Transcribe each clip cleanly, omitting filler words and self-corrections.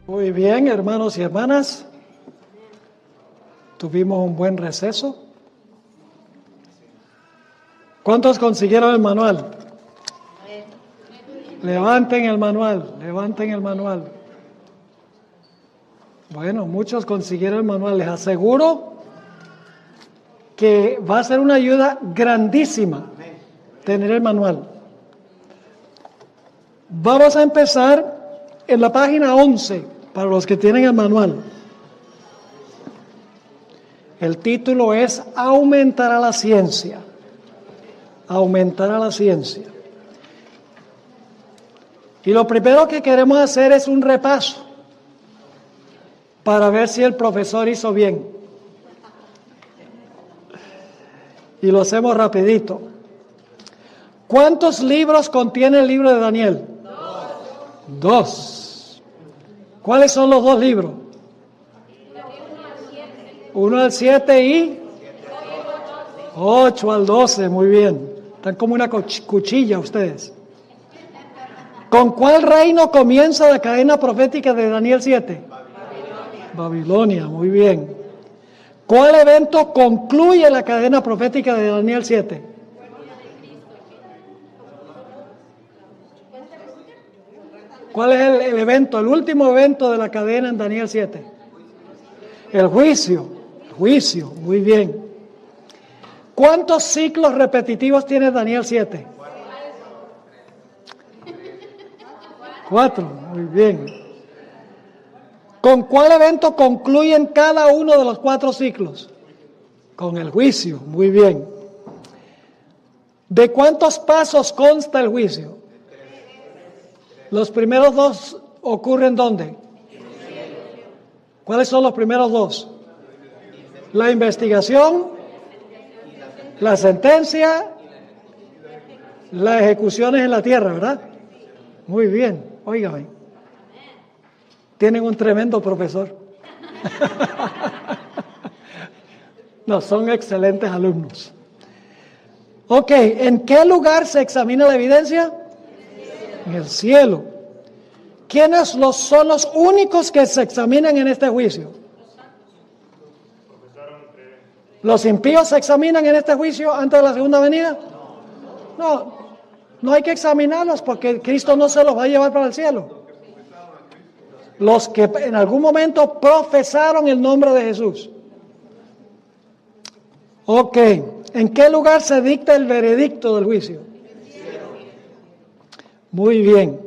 Muy bien, hermanos y hermanas. Tuvimos un buen receso. ¿Cuántos consiguieron el manual? Levanten el manual, levanten el manual. Bueno, muchos consiguieron el manual. Les aseguro que va a ser una ayuda grandísima tener el manual. Vamos a empezar en la página 11, para los que tienen el manual. El título es Aumentará la ciencia. Aumentará la ciencia. Y lo primero que queremos hacer es un repaso para ver si el profesor hizo bien. Y lo hacemos rapidito. ¿Cuántos libros contiene el libro de Daniel? Dos. ¿Cuáles son los dos libros? 1 al 7 y 8 al 12, muy bien. Están como una cuchilla ustedes. ¿Con cuál reino comienza la cadena profética de Daniel 7? Babilonia, muy bien. ¿Cuál evento concluye la cadena profética de Daniel 7? ¿Cuál es el evento, el último evento de la cadena en Daniel 7? El juicio. El juicio, muy bien. ¿Cuántos ciclos repetitivos tiene Daniel 7? 4, muy bien. ¿Con cuál evento concluyen cada uno de los 4 ciclos? Con el juicio, muy bien. ¿De cuántos pasos consta el juicio? Los primeros 2 ocurren ¿dónde? ¿Cuáles son los primeros 2? La investigación, la sentencia, las ejecuciones en la tierra, ¿verdad? Muy bien, óigame. Tienen un tremendo profesor. No, son excelentes alumnos. Ok, ¿en qué lugar se examina la evidencia? En el cielo. ¿Quiénes son los únicos que se examinan en este juicio? ¿Los impíos se examinan en este juicio antes de la segunda venida? No hay que examinarlos porque Cristo no se los va a llevar para el cielo. Los que en algún momento profesaron el nombre de Jesús. Ok, ¿en qué lugar se dicta el veredicto del juicio? Muy bien.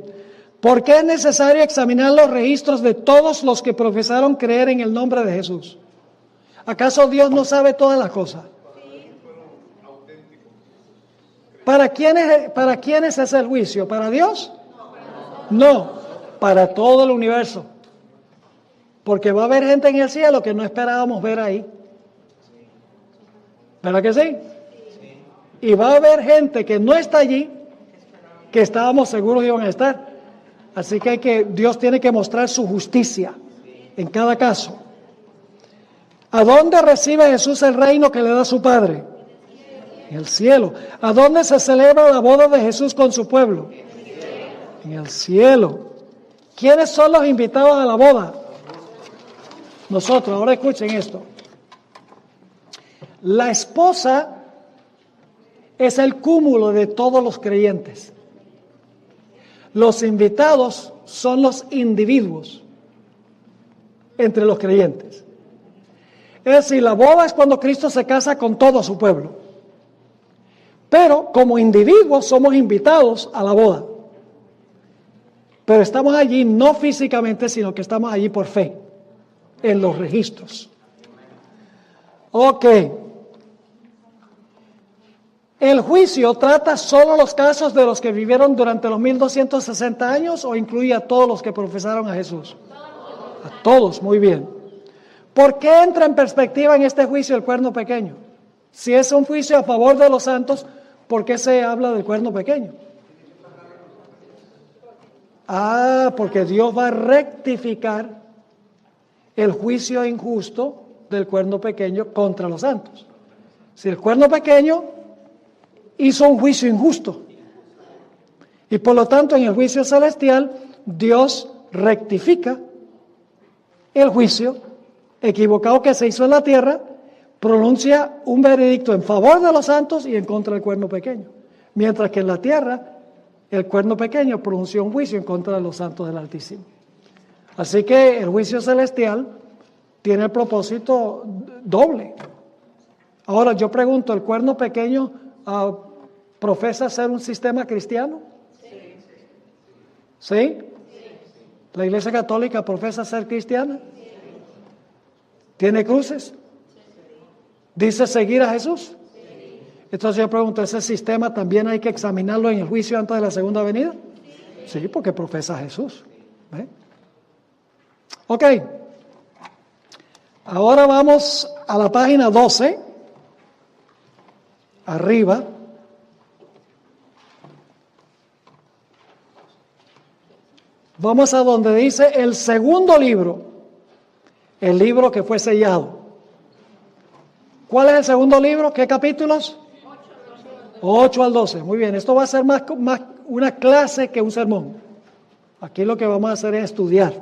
¿Por qué es necesario examinar los registros de todos los que profesaron creer en el nombre de Jesús? ¿Acaso Dios no sabe todas las cosas? ¿Para quiénes es el juicio? ¿Para Dios? No, para todo el universo. Porque va a haber gente en el cielo que no esperábamos ver ahí. ¿Verdad que sí? Y va a haber gente que no está allí, que estábamos seguros iban a estar. Así que Dios tiene que mostrar su justicia en cada caso. ¿A dónde recibe Jesús el reino que le da su Padre? En el cielo. ¿A dónde se celebra la boda de Jesús con su pueblo? En el cielo. ¿Quiénes son los invitados a la boda? Nosotros. Ahora escuchen esto. La esposa es el cúmulo de todos los creyentes. Los invitados son los individuos entre los creyentes. Es decir, la boda es cuando Cristo se casa con todo su pueblo. Pero como individuos somos invitados a la boda. Pero estamos allí no físicamente, sino que estamos allí por fe, en los registros. Ok. ¿El juicio trata solo los casos de los que vivieron durante los 1260 años o incluye a todos los que profesaron a Jesús? A todos, muy bien. ¿Por qué entra en perspectiva en este juicio el cuerno pequeño? Si es un juicio a favor de los santos, ¿por qué se habla del cuerno pequeño? Porque Dios va a rectificar el juicio injusto del cuerno pequeño contra los santos. Si el cuerno pequeño hizo un juicio injusto y por lo tanto en el juicio celestial Dios rectifica el juicio equivocado que se hizo en la tierra, pronuncia un veredicto en favor de los santos y en contra del cuerno pequeño. Mientras que en la tierra, el cuerno pequeño pronunció un juicio en contra de los santos del Altísimo. Así que el juicio celestial tiene el propósito doble. Ahora yo pregunto, ¿el cuerno pequeño profesa ser un sistema cristiano? ¿Sí? ¿La Iglesia Católica profesa ser cristiana? ¿Tiene cruces? ¿Dice seguir a Jesús? Entonces yo pregunto, ¿ese sistema también hay que examinarlo en el juicio antes de la segunda venida? Sí, porque profesa a Jesús. ¿Ve? Ok. Ahora vamos a la página 12. Arriba. Vamos a donde dice el segundo libro, el libro que fue sellado. ¿Cuál es el segundo libro? ¿Qué capítulos? 8 al 12. Muy bien, esto va a ser más una clase que un sermón. Aquí lo que vamos a hacer es estudiar.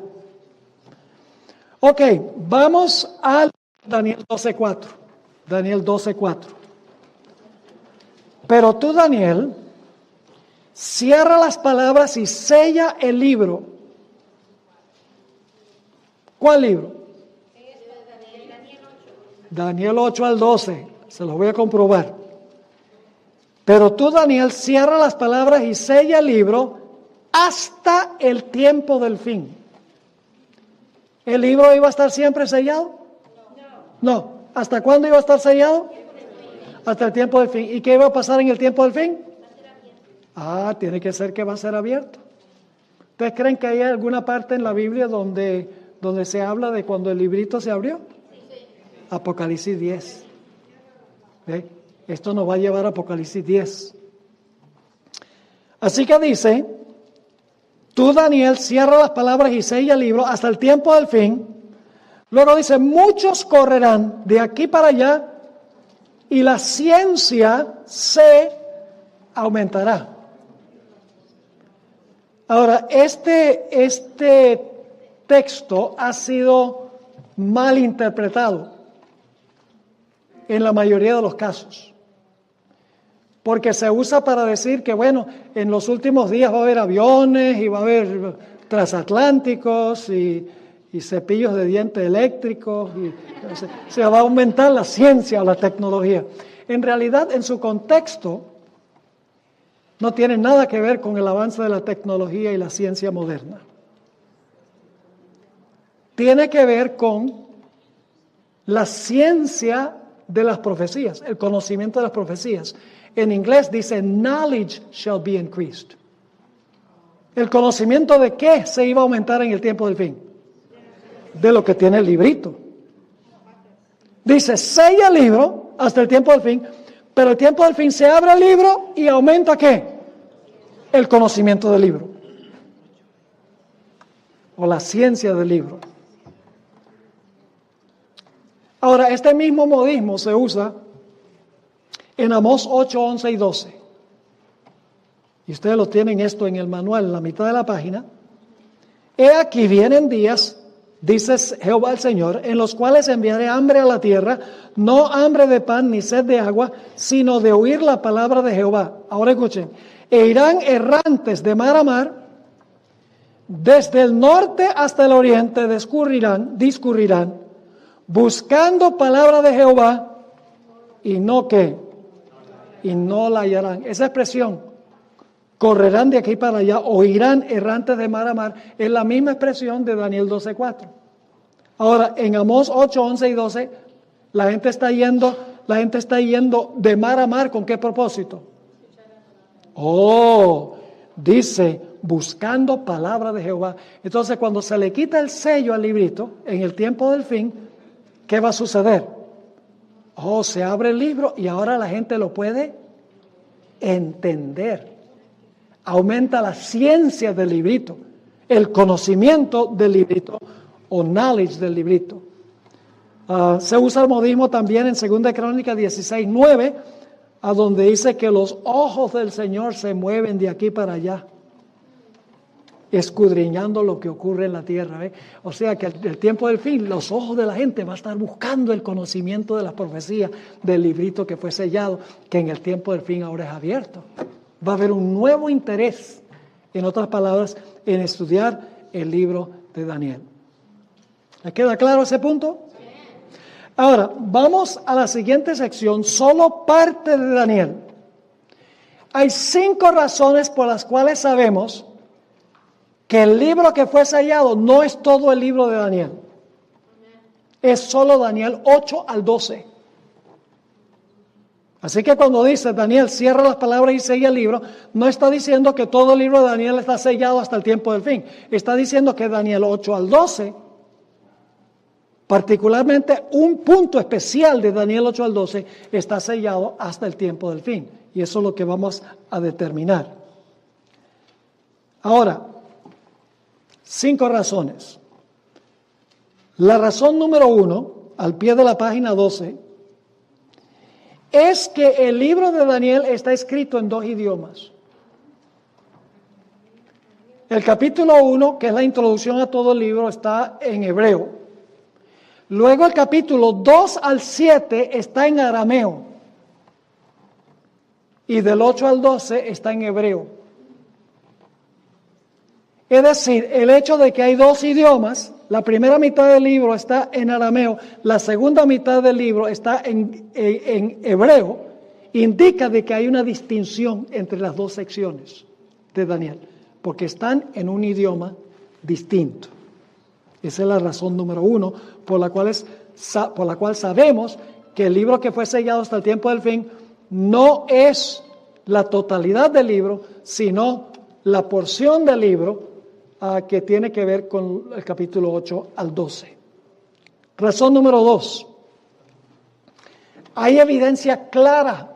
Ok, vamos a Daniel 12:4. Daniel 12:4. Pero tú, Daniel, cierra las palabras y sella el libro. ¿Cuál libro? Daniel 8 al 12. Se los voy a comprobar. Pero tú, Daniel, cierra las palabras y sella el libro hasta el tiempo del fin. ¿El libro iba a estar siempre sellado? No. ¿Hasta cuándo iba a estar sellado? Hasta el tiempo del fin. ¿Y qué iba a pasar en el tiempo del fin? Tiene que ser que va a ser abierto. ¿Ustedes creen que hay alguna parte en la Biblia donde se habla de cuando el librito se abrió? Apocalipsis 10. ¿Ve? Esto nos va a llevar a Apocalipsis 10. Así que dice, tú, Daniel, cierra las palabras y sella el libro hasta el tiempo del fin. Luego dice, muchos correrán de aquí para allá y la ciencia se aumentará. Ahora, este texto ha sido mal interpretado en la mayoría de los casos, porque se usa para decir que, bueno, en los últimos días va a haber aviones y va a haber transatlánticos y cepillos de dientes eléctricos y se va a aumentar la ciencia o la tecnología. En realidad, en su contexto, no tiene nada que ver con el avance de la tecnología y la ciencia moderna. Tiene que ver con la ciencia de las profecías, el conocimiento de las profecías. En inglés dice, knowledge shall be increased. ¿El conocimiento de qué se iba a aumentar en el tiempo del fin? De lo que tiene el librito. Dice, sella el libro hasta el tiempo del fin, pero el tiempo del fin se abre el libro y aumenta ¿qué? El conocimiento del libro. O la ciencia del libro. Ahora, este mismo modismo se usa en Amós 8, 11 y 12. Y ustedes lo tienen esto en el manual, en la mitad de la página. He aquí vienen días, dice Jehová el Señor, en los cuales enviaré hambre a la tierra, no hambre de pan ni sed de agua, sino de oír la palabra de Jehová. Ahora escuchen. E irán errantes de mar a mar, desde el norte hasta el oriente discurrirán, buscando palabra de Jehová, y no ¿qué? Y no la hallarán. Esa expresión, correrán de aquí para allá, o irán errantes de mar a mar, es la misma expresión de Daniel 12:4. Ahora, en Amós 8, 11 y 12, la gente está yendo de mar a mar, ¿con qué propósito? Dice, buscando palabra de Jehová. Entonces, cuando se le quita el sello al librito, en el tiempo del fin, ¿qué va a suceder? Se abre el libro y ahora la gente lo puede entender. Aumenta la ciencia del librito, el conocimiento del librito o knowledge del librito. Se usa el modismo también en 2 Crónicas 16:9, a donde dice que los ojos del Señor se mueven de aquí para allá. escudriñando lo que ocurre en la tierra. ¿Ve? O sea que el tiempo del fin, los ojos de la gente van a estar buscando el conocimiento de las profecías del librito que fue sellado, que en el tiempo del fin ahora es abierto. Va a haber un nuevo interés, en otras palabras, en estudiar el libro de Daniel. ¿Le queda claro ese punto? Ahora, vamos a la siguiente sección, solo parte de Daniel. Hay 5 razones por las cuales sabemos que el libro que fue sellado no es todo el libro de Daniel. Es solo Daniel 8 al 12. Así que cuando dice Daniel cierra las palabras y sella el libro, no está diciendo que todo el libro de Daniel está sellado hasta el tiempo del fin. Está diciendo que Daniel 8 al 12, particularmente un punto especial de Daniel 8 al 12, está sellado hasta el tiempo del fin. Y eso es lo que vamos a determinar. Ahora, 5 razones. La razón número 1, al pie de la página 12, es que el libro de Daniel está escrito en 2 idiomas. El capítulo 1, que es la introducción a todo el libro, está en hebreo. Luego el capítulo 2 al 7 está en arameo. Y del 8 al 12 está en hebreo. Es decir, el hecho de que hay 2 idiomas, la primera mitad del libro está en arameo, la segunda mitad del libro está en hebreo, indica de que hay una distinción entre las 2 secciones de Daniel, porque están en un idioma distinto. Esa es la razón número 1 por la cual sabemos que el libro que fue sellado hasta el tiempo del fin no es la totalidad del libro, sino la porción del libro que tiene que ver con el capítulo 8 al 12. Razón número 2. Hay evidencia clara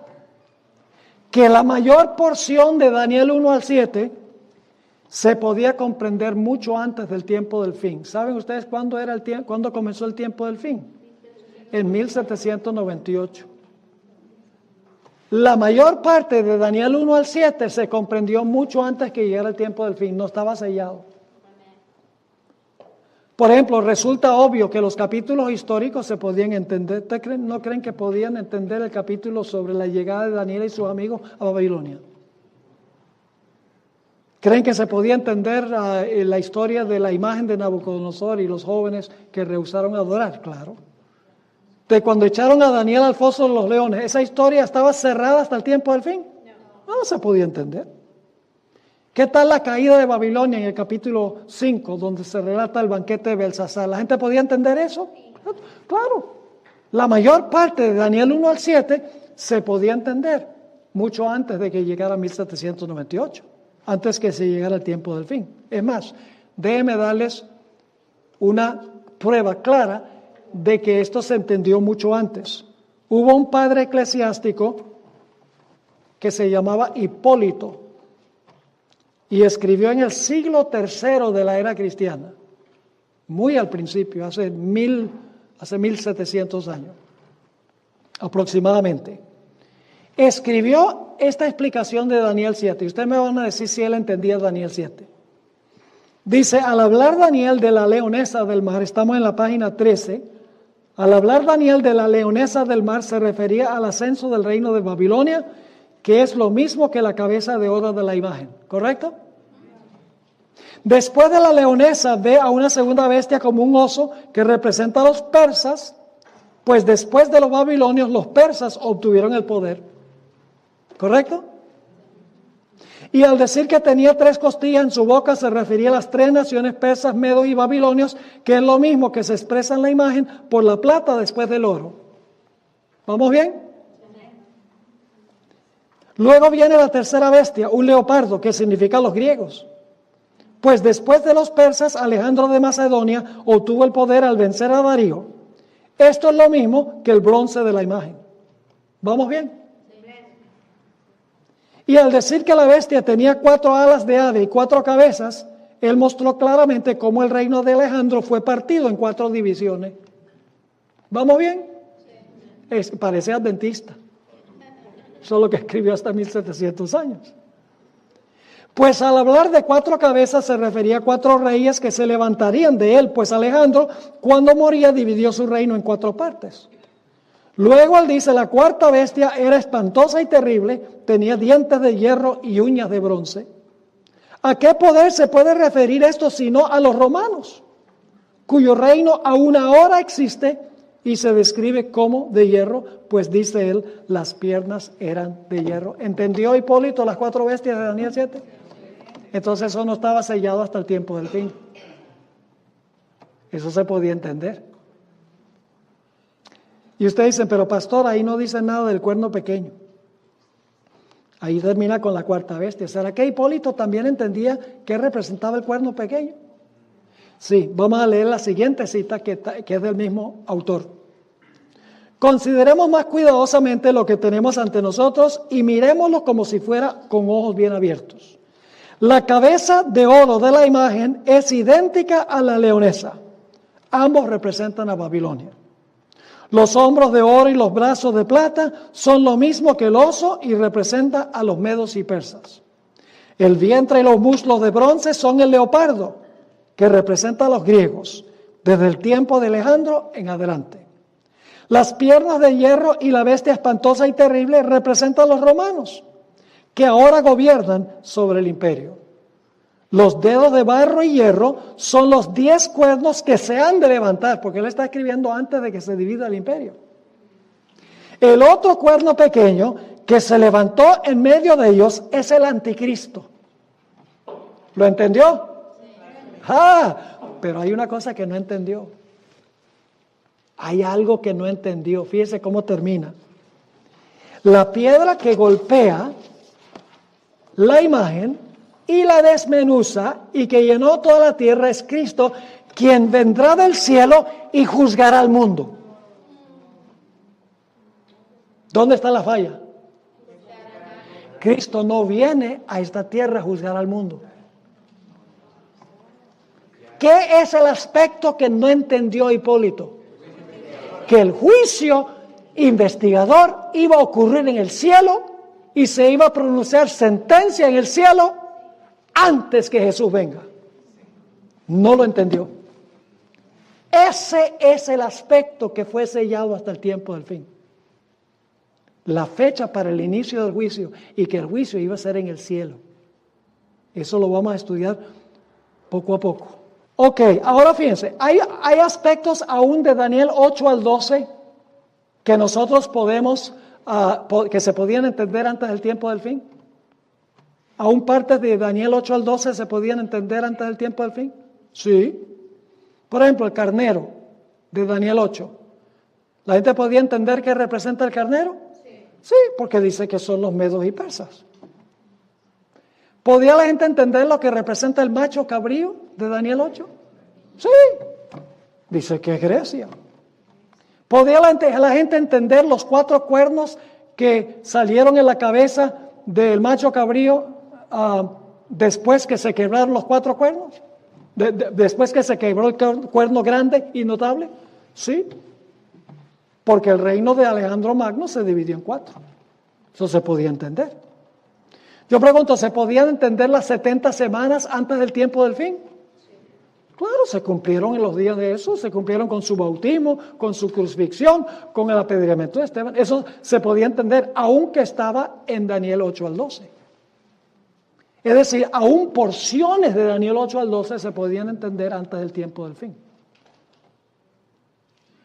que la mayor porción de Daniel 1 al 7 se podía comprender mucho antes del tiempo del fin. ¿Saben ustedes cuándo comenzó el tiempo del fin? En 1798. La mayor parte de Daniel 1 al 7 se comprendió mucho antes que llegara el tiempo del fin, no estaba sellado. Por ejemplo, resulta obvio que los capítulos históricos se podían entender. ¿Ustedes no creen que podían entender el capítulo sobre la llegada de Daniel y sus amigos a Babilonia? ¿Creen que se podía entender la historia de la imagen de Nabucodonosor y los jóvenes que rehusaron adorar? Claro. De cuando echaron a Daniel al foso de los leones, ¿esa historia estaba cerrada hasta el tiempo del fin? No se podía entender. ¿Qué tal la caída de Babilonia en el capítulo 5, donde se relata el banquete de Belsasar? ¿La gente podía entender eso? Claro. La mayor parte de Daniel 1 al 7 se podía entender mucho antes de que llegara 1798, antes que se llegara el tiempo del fin. Es más, déjenme darles una prueba clara de que esto se entendió mucho antes. Hubo un padre eclesiástico que se llamaba Hipólito y escribió en el siglo III de la era cristiana, muy al principio, hace 1700 años aproximadamente. Escribió esta explicación de Daniel 7, y ustedes me van a decir si él entendía Daniel 7. Dice, al hablar Daniel de la leonesa del mar, estamos en la página 13, al hablar Daniel de la leonesa del mar se refería al ascenso del reino de Babilonia, que es lo mismo que la cabeza de oro de la imagen, ¿correcto? Después de la leonesa ve a una segunda bestia como un oso que representa a los persas, pues después de los babilonios los persas obtuvieron el poder, ¿correcto? Y al decir que tenía 3 costillas en su boca se refería a las 3 naciones persas, medos y babilonios, que es lo mismo que se expresa en la imagen por la plata después del oro. ¿Vamos bien? Luego viene la tercera bestia, un leopardo, que significa los griegos. Pues después de los persas, Alejandro de Macedonia obtuvo el poder al vencer a Darío. Esto es lo mismo que el bronce de la imagen. ¿Vamos bien? Y al decir que la bestia tenía 4 alas de ave y 4 cabezas, él mostró claramente cómo el reino de Alejandro fue partido en 4 divisiones. ¿Vamos bien? Parece adventista. Eso es lo que escribió hasta 1700 años. Pues al hablar de 4 cabezas se refería a 4 reyes que se levantarían de él, pues Alejandro, cuando moría, dividió su reino en 4 partes. Luego él dice, la cuarta bestia era espantosa y terrible, tenía dientes de hierro y uñas de bronce. ¿A qué poder se puede referir esto sino a los romanos, cuyo reino aún ahora existe y se describe como de hierro? Pues dice él, las piernas eran de hierro. ¿Entendió Hipólito las 4 bestias de Daniel 7? Entonces eso no estaba sellado hasta el tiempo del fin. Eso se podía entender. Y ustedes dicen, pero pastor, ahí no dice nada del cuerno pequeño. Ahí termina con la cuarta bestia. ¿Será que Hipólito también entendía qué representaba el cuerno pequeño? Sí, vamos a leer la siguiente cita que es del mismo autor. Consideremos más cuidadosamente lo que tenemos ante nosotros y mirémoslo como si fuera con ojos bien abiertos. La cabeza de oro de la imagen es idéntica a la leonesa. Ambos representan a Babilonia. Los hombros de oro y los brazos de plata son lo mismo que el oso y representan a los medos y persas. El vientre y los muslos de bronce son el leopardo, que representa a los griegos, desde el tiempo de Alejandro en adelante. Las piernas de hierro y la bestia espantosa y terrible representan a los romanos, que ahora gobiernan sobre el imperio. Los dedos de barro y hierro son los 10 cuernos que se han de levantar, porque él está escribiendo antes de que se divida el imperio. El otro cuerno pequeño que se levantó en medio de ellos es el anticristo. ¿Lo entendió? Pero hay una cosa que no entendió. Hay algo que no entendió. Fíjese cómo termina. La piedra que golpea la imagen y la desmenuza y que llenó toda la tierra es Cristo, quien vendrá del cielo y juzgará al mundo. ¿Dónde está la falla? Cristo no viene a esta tierra a juzgar al mundo. ¿Qué es el aspecto que no entendió Hipólito? Que el juicio investigador iba a ocurrir en el cielo y se iba a pronunciar sentencia en el cielo antes que Jesús venga. No lo entendió. Ese es el aspecto que fue sellado hasta el tiempo del fin. La fecha para el inicio del juicio y que el juicio iba a ser en el cielo. Eso lo vamos a estudiar poco a poco. Ok, ahora fíjense, hay aspectos aún de Daniel 8 al 12 que nosotros podemos, que se podían entender antes del tiempo del fin. ¿Aún partes de Daniel 8 al 12 se podían entender antes del tiempo del fin? Sí. Por ejemplo, el carnero de Daniel 8. ¿La gente podía entender qué representa el carnero? Sí, porque dice que son los medos y persas. ¿Podía la gente entender lo que representa el macho cabrío de Daniel 8? Sí, dice que es Grecia. ¿Podía la gente entender los 4 cuernos que salieron en la cabeza del macho cabrío después que se quebraron los 4 cuernos? Después que se quebró el cuerno grande y notable. Sí, porque el reino de Alejandro Magno se dividió en 4. Eso se podía entender. Yo pregunto, ¿se podían entender las 70 semanas antes del tiempo del fin? Claro, se cumplieron en los días de Jesús, se cumplieron con su bautismo, con su crucifixión, con el apedreamiento de Esteban. Eso se podía entender, aunque estaba en Daniel 8 al 12. Es decir, aún porciones de Daniel 8 al 12 se podían entender antes del tiempo del fin.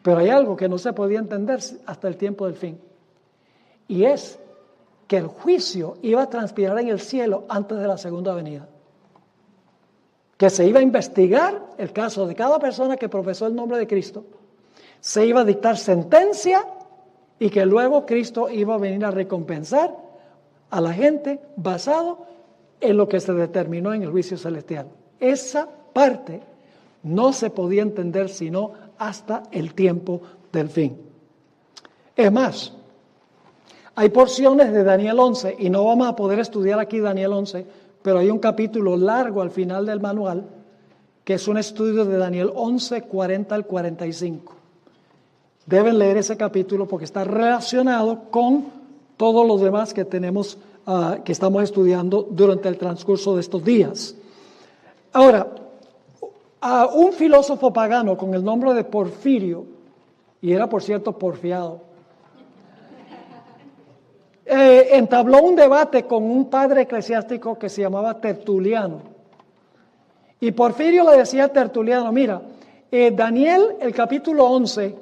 Pero hay algo que no se podía entender hasta el tiempo del fin. Y es que el juicio iba a transpirar en el cielo antes de la segunda venida. Que se iba a investigar el caso de cada persona que profesó el nombre de Cristo. Se iba a dictar sentencia y que luego Cristo iba a venir a recompensar a la gente basado en lo que se determinó en el juicio celestial. Esa parte no se podía entender sino hasta el tiempo del fin. Es más, hay porciones de Daniel 11, y no vamos a poder estudiar aquí Daniel 11, pero hay un capítulo largo al final del manual, que es un estudio de Daniel 11, 40 al 45. Deben leer ese capítulo porque está relacionado con todos los demás que tenemos que estamos estudiando durante el transcurso de estos días. Ahora, un filósofo pagano con el nombre de Porfirio, y era por cierto porfiado, entabló un debate con un padre eclesiástico que se llamaba Tertuliano. Y Porfirio le decía a Tertuliano, mira, Daniel, el capítulo 11,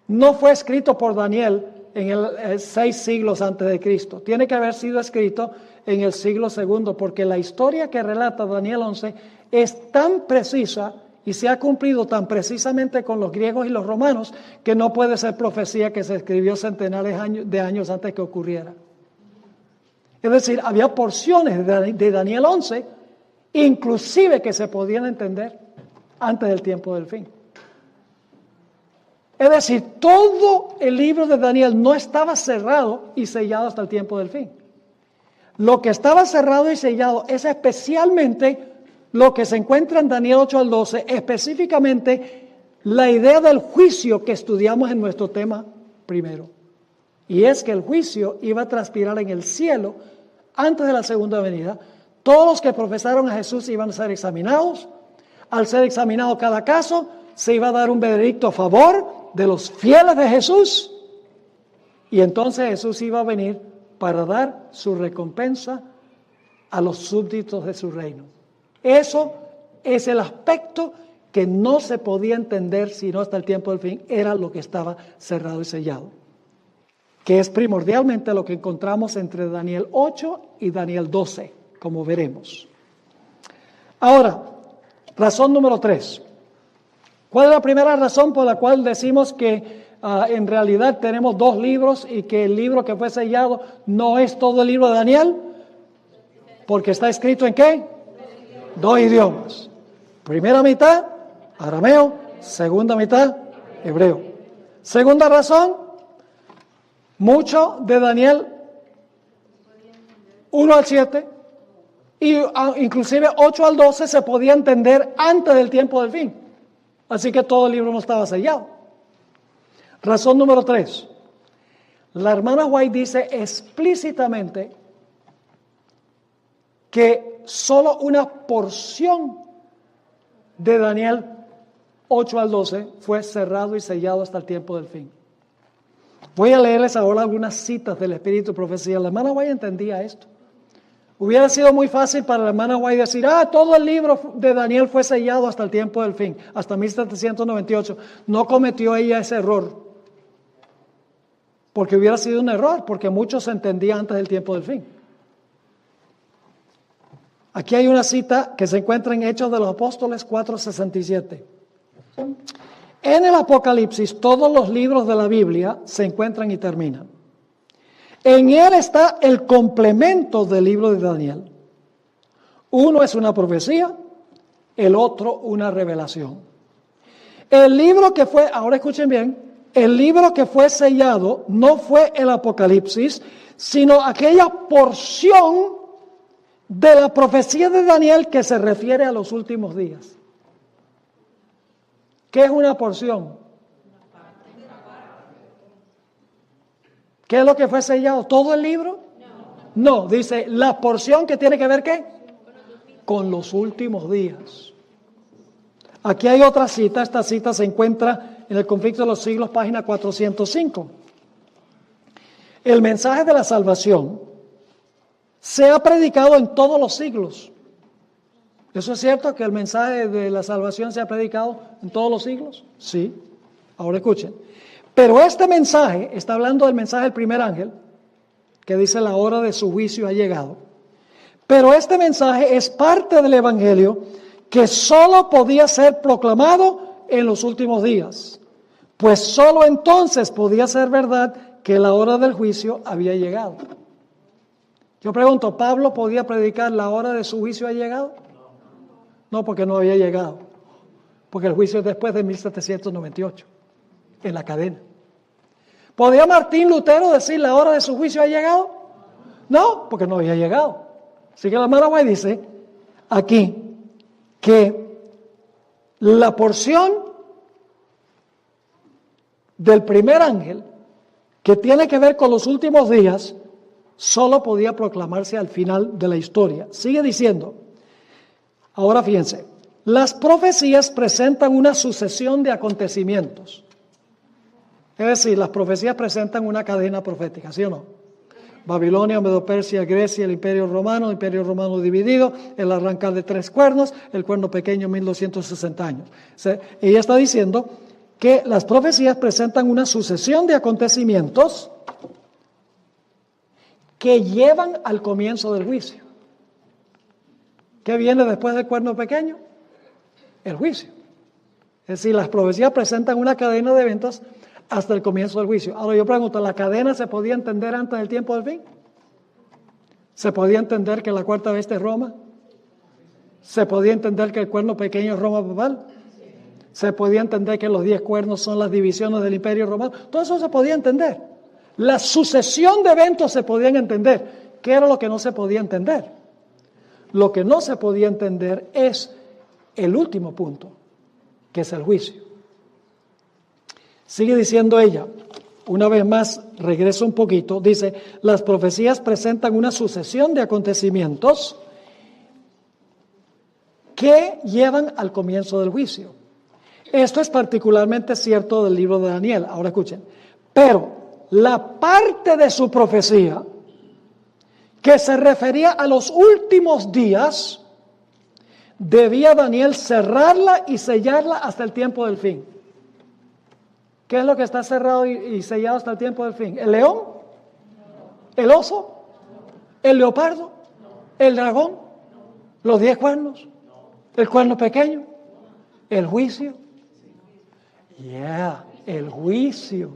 no fue escrito por Daniel en el 6 siglos antes de Cristo. Tiene que haber sido escrito en el siglo segundo, porque la historia que relata Daniel 11 es tan precisa y se ha cumplido tan precisamente con los griegos y los romanos que no puede ser profecía que se escribió centenares de años antes que ocurriera. Es decir, había porciones de Daniel 11, inclusive que se podían entender antes del tiempo del fin. Es decir, todo el libro de Daniel no estaba cerrado y sellado hasta el tiempo del fin. Lo que estaba cerrado y sellado es especialmente lo que se encuentra en Daniel 8 al 12, específicamente la idea del juicio que estudiamos en nuestro tema primero. Y es que el juicio iba a transpirar en el cielo antes de la segunda venida. Todos los que profesaron a Jesús iban a ser examinados. Al ser examinado cada caso, se iba a dar un veredicto a favor de los fieles de Jesús. Y entonces Jesús iba a venir para dar su recompensa a los súbditos de su reino. Eso es el aspecto que no se podía entender sino hasta el tiempo del fin. Era lo que estaba cerrado y sellado, que es primordialmente lo que encontramos entre Daniel 8 y Daniel 12, como veremos. Ahora, razón número 3. ¿Cuál es la primera razón por la cual decimos que en realidad tenemos dos libros y que el libro que fue sellado no es todo el libro de Daniel? Porque está escrito ¿en qué? Dos idiomas. Primera mitad, arameo. Segunda mitad, hebreo. Segunda razón, mucho de Daniel 1 al 7 y inclusive 8 al 12 se podía entender antes del tiempo del fin. Así que todo el libro no estaba sellado. Razón número 3. La hermana White dice explícitamente que solo una porción de Daniel 8 al 12 fue cerrado y sellado hasta el tiempo del fin. Voy a leerles ahora algunas citas del Espíritu de Profecía. La hermana White entendía esto. Hubiera sido muy fácil para la hermana White decir, todo el libro de Daniel fue sellado hasta el tiempo del fin, hasta 1798. No cometió ella ese error, porque hubiera sido un error, porque muchos se entendían antes del tiempo del fin. Aquí hay una cita que se encuentra en Hechos de los Apóstoles 4:67. En el Apocalipsis, todos los libros de la Biblia se encuentran y terminan. En él está el complemento del libro de Daniel. Uno es una profecía, el otro una revelación. El libro que fue, ahora escuchen bien, el libro que fue sellado no fue el Apocalipsis, sino aquella porción de la profecía de Daniel que se refiere a los últimos días. ¿Qué es una porción? ¿Qué es lo que fue sellado? ¿Todo el libro? No, dice la porción que tiene que ver ¿qué? Con los últimos días. Aquí hay otra cita, esta cita se encuentra en el Conflicto de los Siglos, página 405. El mensaje de la salvación se ha predicado en todos los siglos. ¿Eso es cierto que el mensaje de la salvación se ha predicado en todos los siglos? Sí. Ahora escuchen. Pero este mensaje, está hablando del mensaje del primer ángel, que dice la hora de su juicio ha llegado. Pero este mensaje es parte del evangelio que solo podía ser proclamado en los últimos días. Pues solo entonces podía ser verdad que la hora del juicio había llegado. Yo pregunto, ¿Pablo podía predicar la hora de su juicio ha llegado? No, porque no había llegado. Porque el juicio es después de 1798, en la cadena. ¿Podía Martín Lutero decir la hora de su juicio ha llegado? No, porque no había llegado. Así que la hermana White dice aquí que la porción del primer ángel que tiene que ver con los últimos días solo podía proclamarse al final de la historia. Sigue diciendo, ahora fíjense, las profecías presentan una sucesión de acontecimientos. Es decir, las profecías presentan una cadena profética, ¿sí o no? Babilonia, Medo-Persia, Grecia, el Imperio Romano dividido, el arrancar de 3 cuernos, el cuerno pequeño 1260 años. Ella está diciendo que las profecías presentan una sucesión de acontecimientos que llevan al comienzo del juicio. ¿Qué viene después del cuerno pequeño? El juicio. Es decir, las profecías presentan una cadena de eventos hasta el comienzo del juicio. Ahora yo pregunto, ¿la cadena se podía entender antes del tiempo del fin? ¿Se podía entender que la cuarta bestia es Roma? ¿Se podía entender que el cuerno pequeño es Roma papal? ¿Se podía entender que los 10 cuernos son las divisiones del Imperio Romano? Todo eso se podía entender. La sucesión de eventos se podían entender. ¿Qué era lo que no se podía entender? Lo que no se podía entender es el último punto, que es el juicio. Sigue diciendo ella, una vez más, regreso un poquito, dice, las profecías presentan una sucesión de acontecimientos que llevan al comienzo del juicio. Esto es particularmente cierto del libro de Daniel. Ahora escuchen, pero la parte de su profecía que se refería a los últimos días, debía Daniel cerrarla y sellarla hasta el tiempo del fin. ¿Qué es lo que está cerrado y sellado hasta el tiempo del fin? ¿El león? ¿El oso? ¿El leopardo? ¿El dragón? ¿Los 10 cuernos? ¿El cuerno pequeño? ¿El juicio? El juicio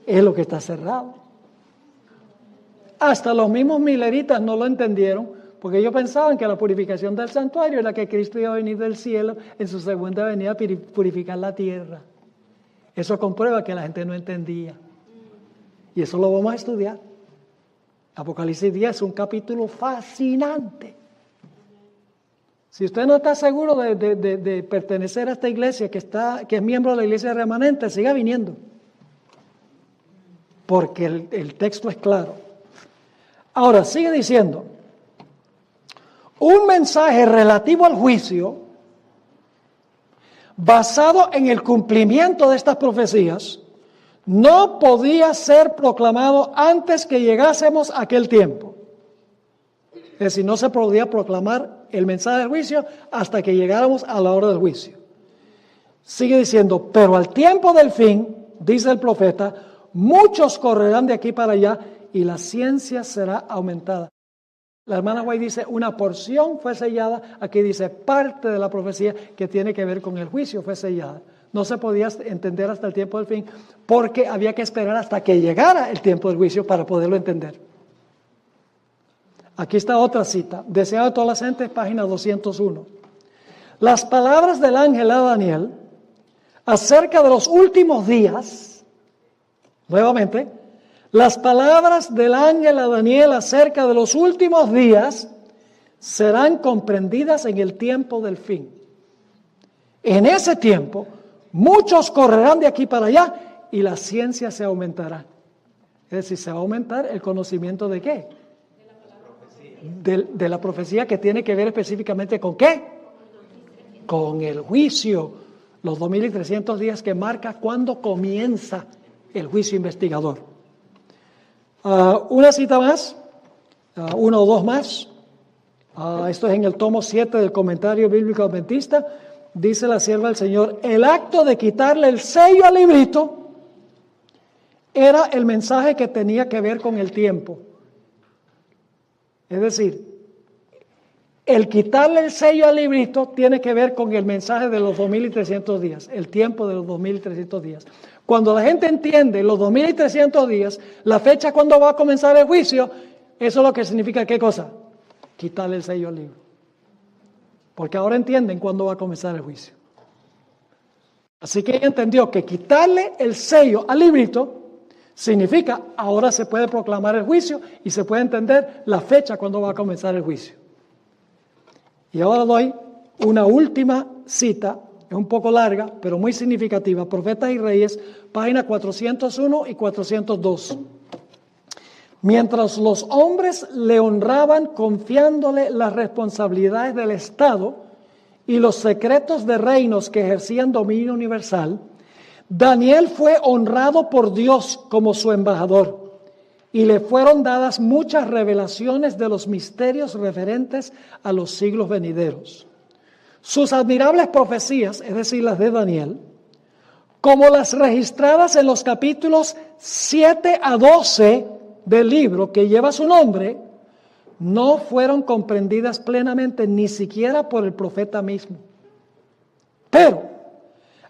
es lo que está cerrado. Hasta los mismos mileritas no lo entendieron, porque ellos pensaban que la purificación del santuario era que Cristo iba a venir del cielo en su segunda venida a purificar la tierra. Eso comprueba que la gente no entendía. Y eso lo vamos a estudiar. Apocalipsis 10 es un capítulo fascinante. Si usted no está seguro de pertenecer a esta iglesia, que es miembro de la iglesia remanente, siga viniendo. Porque el texto es claro. Ahora, sigue diciendo, un mensaje relativo al juicio, basado en el cumplimiento de estas profecías, no podía ser proclamado antes que llegásemos a aquel tiempo. Es decir, no se podía proclamar el mensaje del juicio hasta que llegáramos a la hora del juicio. Sigue diciendo, pero al tiempo del fin, dice el profeta, muchos correrán de aquí para allá y la ciencia será aumentada. La hermana White dice, una porción fue sellada, aquí dice parte de la profecía que tiene que ver con el juicio fue sellada. No se podía entender hasta el tiempo del fin, porque había que esperar hasta que llegara el tiempo del juicio para poderlo entender. Aquí está otra cita, Deseado de todas las gentes, página 201. Las palabras del ángel a Daniel acerca de los últimos días, nuevamente, las palabras del ángel a Daniel acerca de los últimos días serán comprendidas en el tiempo del fin. En ese tiempo, muchos correrán de aquí para allá y la ciencia se aumentará. Es decir, se va a aumentar el conocimiento de ¿qué? De la profecía que tiene que ver específicamente con ¿qué? Con el juicio. Los 2300 días que marca cuando comienza el juicio investigador. Una cita más, una o dos más. Esto es en el tomo 7 del Comentario Bíblico Adventista. Dice la sierva del Señor, el acto de quitarle el sello al librito era el mensaje que tenía que ver con el tiempo. Es decir, el quitarle el sello al librito tiene que ver con el mensaje de los 2300 días, el tiempo de los 2300 días. Cuando la gente entiende los 2300 días, la fecha cuando va a comenzar el juicio, eso es lo que significa ¿qué cosa? Quitarle el sello al libro. Porque ahora entienden cuándo va a comenzar el juicio. Así que ella entendió que quitarle el sello al librito significa ahora se puede proclamar el juicio y se puede entender la fecha cuando va a comenzar el juicio. Y ahora doy una última cita, es un poco larga, pero muy significativa. Profetas y Reyes, página 401 y 402. Mientras los hombres le honraban confiándole las responsabilidades del Estado y los secretos de reinos que ejercían dominio universal, Daniel fue honrado por Dios como su embajador y le fueron dadas muchas revelaciones de los misterios referentes a los siglos venideros. Sus admirables profecías, es decir, las de Daniel, como las registradas en los capítulos 7 a 12 del libro que lleva su nombre, no fueron comprendidas plenamente ni siquiera por el profeta mismo. Pero,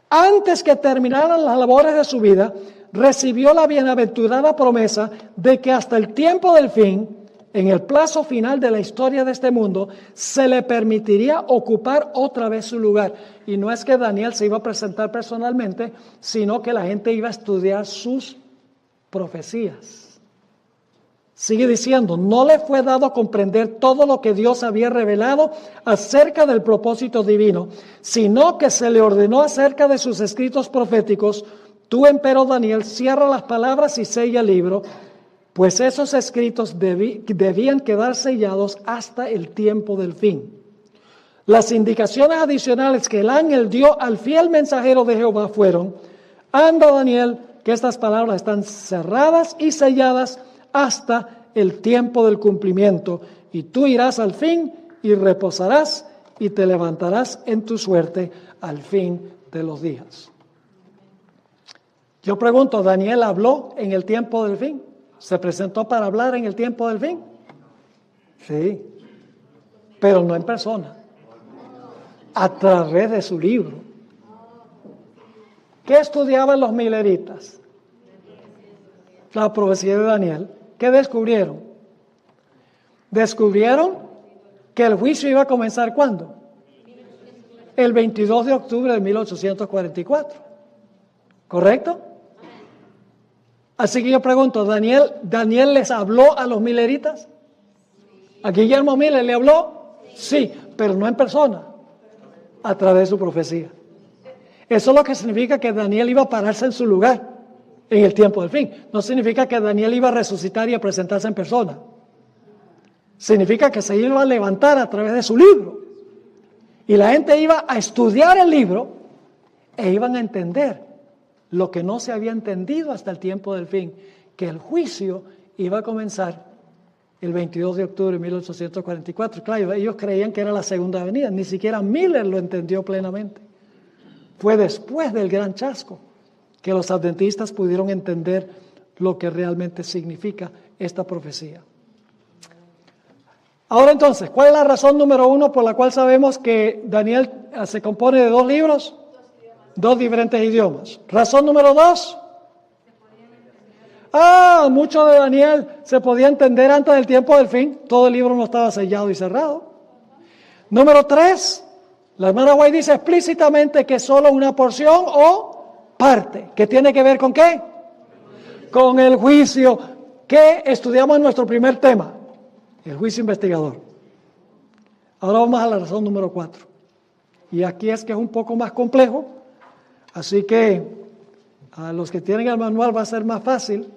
antes que terminaran las labores de su vida, recibió la bienaventurada promesa de que hasta el tiempo del fin, en el plazo final de la historia de este mundo, se le permitiría ocupar otra vez su lugar. Y no es que Daniel se iba a presentar personalmente, sino que la gente iba a estudiar sus profecías. Sigue diciendo, no le fue dado comprender todo lo que Dios había revelado acerca del propósito divino, sino que se le ordenó acerca de sus escritos proféticos: tú, empero Daniel, cierra las palabras y sella el libro, pues esos escritos debían quedar sellados hasta el tiempo del fin. Las indicaciones adicionales que el ángel dio al fiel mensajero de Jehová fueron: anda, Daniel, que estas palabras están cerradas y selladas hasta el tiempo del cumplimiento, y tú irás al fin y reposarás y te levantarás en tu suerte al fin de los días. Yo pregunto, ¿Daniel habló en el tiempo del fin? ¿Se presentó para hablar en el tiempo del fin? Sí, pero no en persona, a través de su libro. ¿Qué estudiaban los mileritas? La profecía de Daniel. ¿Qué descubrieron? Descubrieron que el juicio iba a comenzar ¿cuándo? El 22 de octubre de 1844. ¿Correcto? Así que yo pregunto, ¿Daniel les habló a los mileritas? ¿A Guillermo Miller le habló? Sí, pero no en persona, a través de su profecía. Eso es lo que significa que Daniel iba a pararse en su lugar en el tiempo del fin. No significa que Daniel iba a resucitar y a presentarse en persona. Significa que se iba a levantar a través de su libro. Y la gente iba a estudiar el libro e iban a entender lo que no se había entendido hasta el tiempo del fin, que el juicio iba a comenzar el 22 de octubre de 1844. Claro, ellos creían que era la segunda venida, ni siquiera Miller lo entendió plenamente. Fue después del gran chasco que los adventistas pudieron entender lo que realmente significa esta profecía. Ahora entonces, ¿cuál es la razón número uno por la cual sabemos que Daniel se compone de 2 libros? 2 diferentes idiomas. Razón número 2. Mucho de Daniel se podía entender antes del tiempo del fin. Todo el libro no estaba sellado y cerrado. Número 3. La hermana White dice explícitamente que solo una porción o parte. ¿Que tiene que ver con qué? Con el juicio que estudiamos en nuestro primer tema. El juicio investigador. Ahora vamos a la razón número 4. Y aquí es que es un poco más complejo. Así que a los que tienen el manual va a ser más fácil.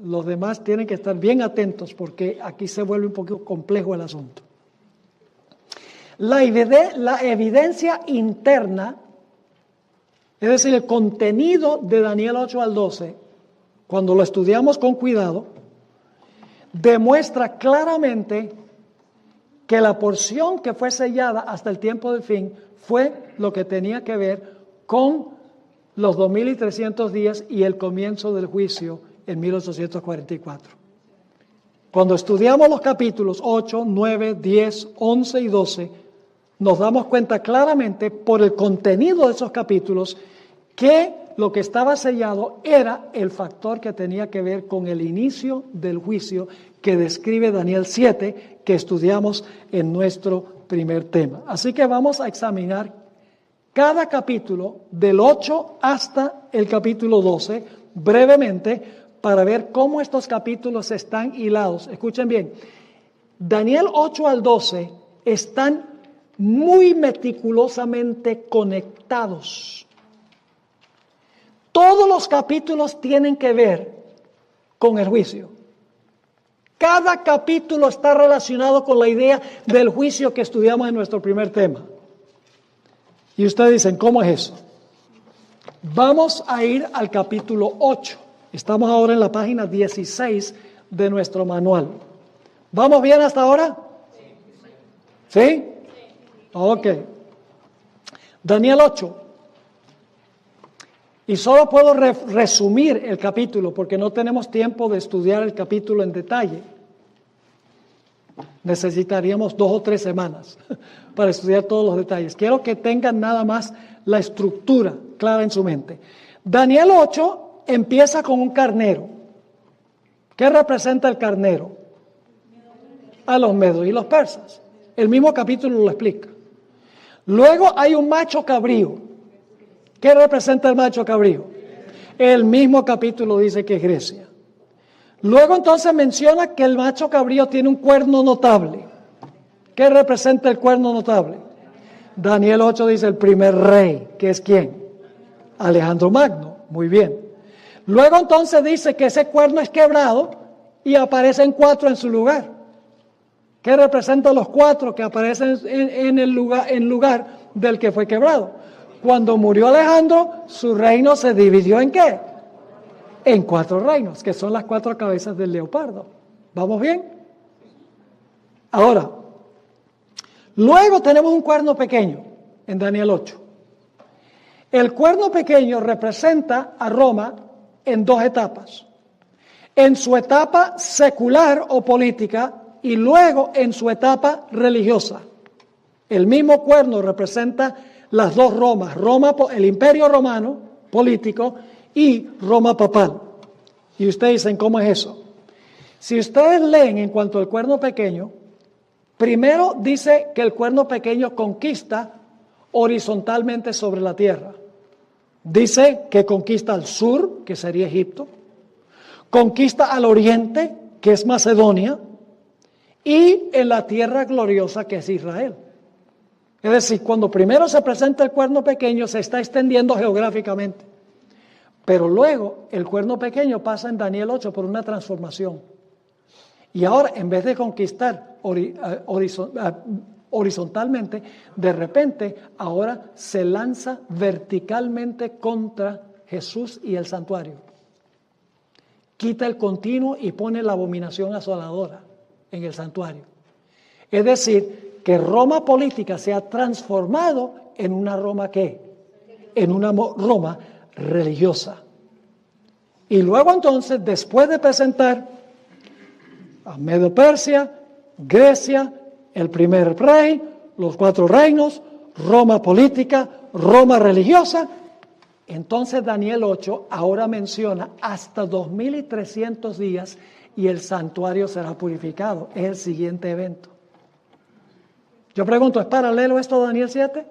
Los demás tienen que estar bien atentos porque aquí se vuelve un poco complejo el asunto. La evidencia interna, es decir, el contenido de Daniel 8 al 12, cuando lo estudiamos con cuidado, demuestra claramente que la porción que fue sellada hasta el tiempo del fin fue lo que tenía que ver con los 2300 días y el comienzo del juicio en 1844. Cuando estudiamos los capítulos 8, 9, 10, 11 y 12, nos damos cuenta claramente por el contenido de esos capítulos que lo que estaba sellado era el factor que tenía que ver con el inicio del juicio que describe Daniel 7, que estudiamos en nuestro primer tema. Así que vamos a examinar cada capítulo del 8 hasta el capítulo 12 brevemente para ver cómo estos capítulos están hilados. Escuchen bien, Daniel 8 al 12 están muy meticulosamente conectados. Todos los capítulos tienen que ver con el juicio. Cada capítulo está relacionado con la idea del juicio que estudiamos en nuestro primer tema. Y ustedes dicen, ¿cómo es eso? Vamos a ir al capítulo 8. Estamos ahora en la página 16 de nuestro manual. ¿Vamos bien hasta ahora? ¿Sí? Ok. Daniel 8. Y solo puedo resumir el capítulo porque no tenemos tiempo de estudiar el capítulo en detalle. Necesitaríamos 2 o 3 semanas para estudiar todos los detalles. Quiero que tengan nada más la estructura clara en su mente. Daniel 8 empieza con un carnero. ¿Qué representa el carnero? A los medos y los persas. El mismo capítulo lo explica. Luego hay un macho cabrío. ¿Qué representa el macho cabrío? El mismo capítulo dice que es Grecia. Luego entonces menciona que el macho cabrío tiene un cuerno notable. ¿Qué representa el cuerno notable? Daniel 8 dice el primer rey, que es ¿quién? Alejandro Magno. Muy bien. Luego entonces dice que ese cuerno es quebrado y aparecen 4 en su lugar. ¿Qué representan los 4 que aparecen en lugar del que fue quebrado? Cuando murió Alejandro, su reino se dividió ¿en qué? En 4 reinos, que son las 4 cabezas del leopardo. ¿Vamos bien? Ahora, luego tenemos un cuerno pequeño en Daniel 8. El cuerno pequeño representa a Roma en 2 etapas. En su etapa secular o política y luego en su etapa religiosa. El mismo cuerno representa las 2 Romas, el Imperio Romano político y Roma papal. Y ustedes dicen, ¿cómo es eso? Si ustedes leen en cuanto al cuerno pequeño, primero dice que el cuerno pequeño conquista horizontalmente sobre la tierra. Dice que conquista al sur, que sería Egipto, conquista al oriente, que es Macedonia, y en la tierra gloriosa, que es Israel. Es decir, cuando primero se presenta el cuerno pequeño, se está extendiendo geográficamente. Pero luego el cuerno pequeño pasa en Daniel 8 por una transformación. Y ahora, en vez de conquistar horizontalmente, de repente ahora se lanza verticalmente contra Jesús y el santuario. Quita el continuo y pone la abominación asoladora en el santuario. Es decir, que Roma política se ha transformado en una Roma ¿qué? En una Roma religiosa. Y luego entonces, después de presentar a Medo-Persia, Grecia, el primer rey, los 4 reinos, Roma política, Roma religiosa, entonces Daniel 8 ahora menciona hasta 2300 días y el santuario será purificado. Es el siguiente evento. Yo pregunto, ¿es paralelo esto a Daniel 7?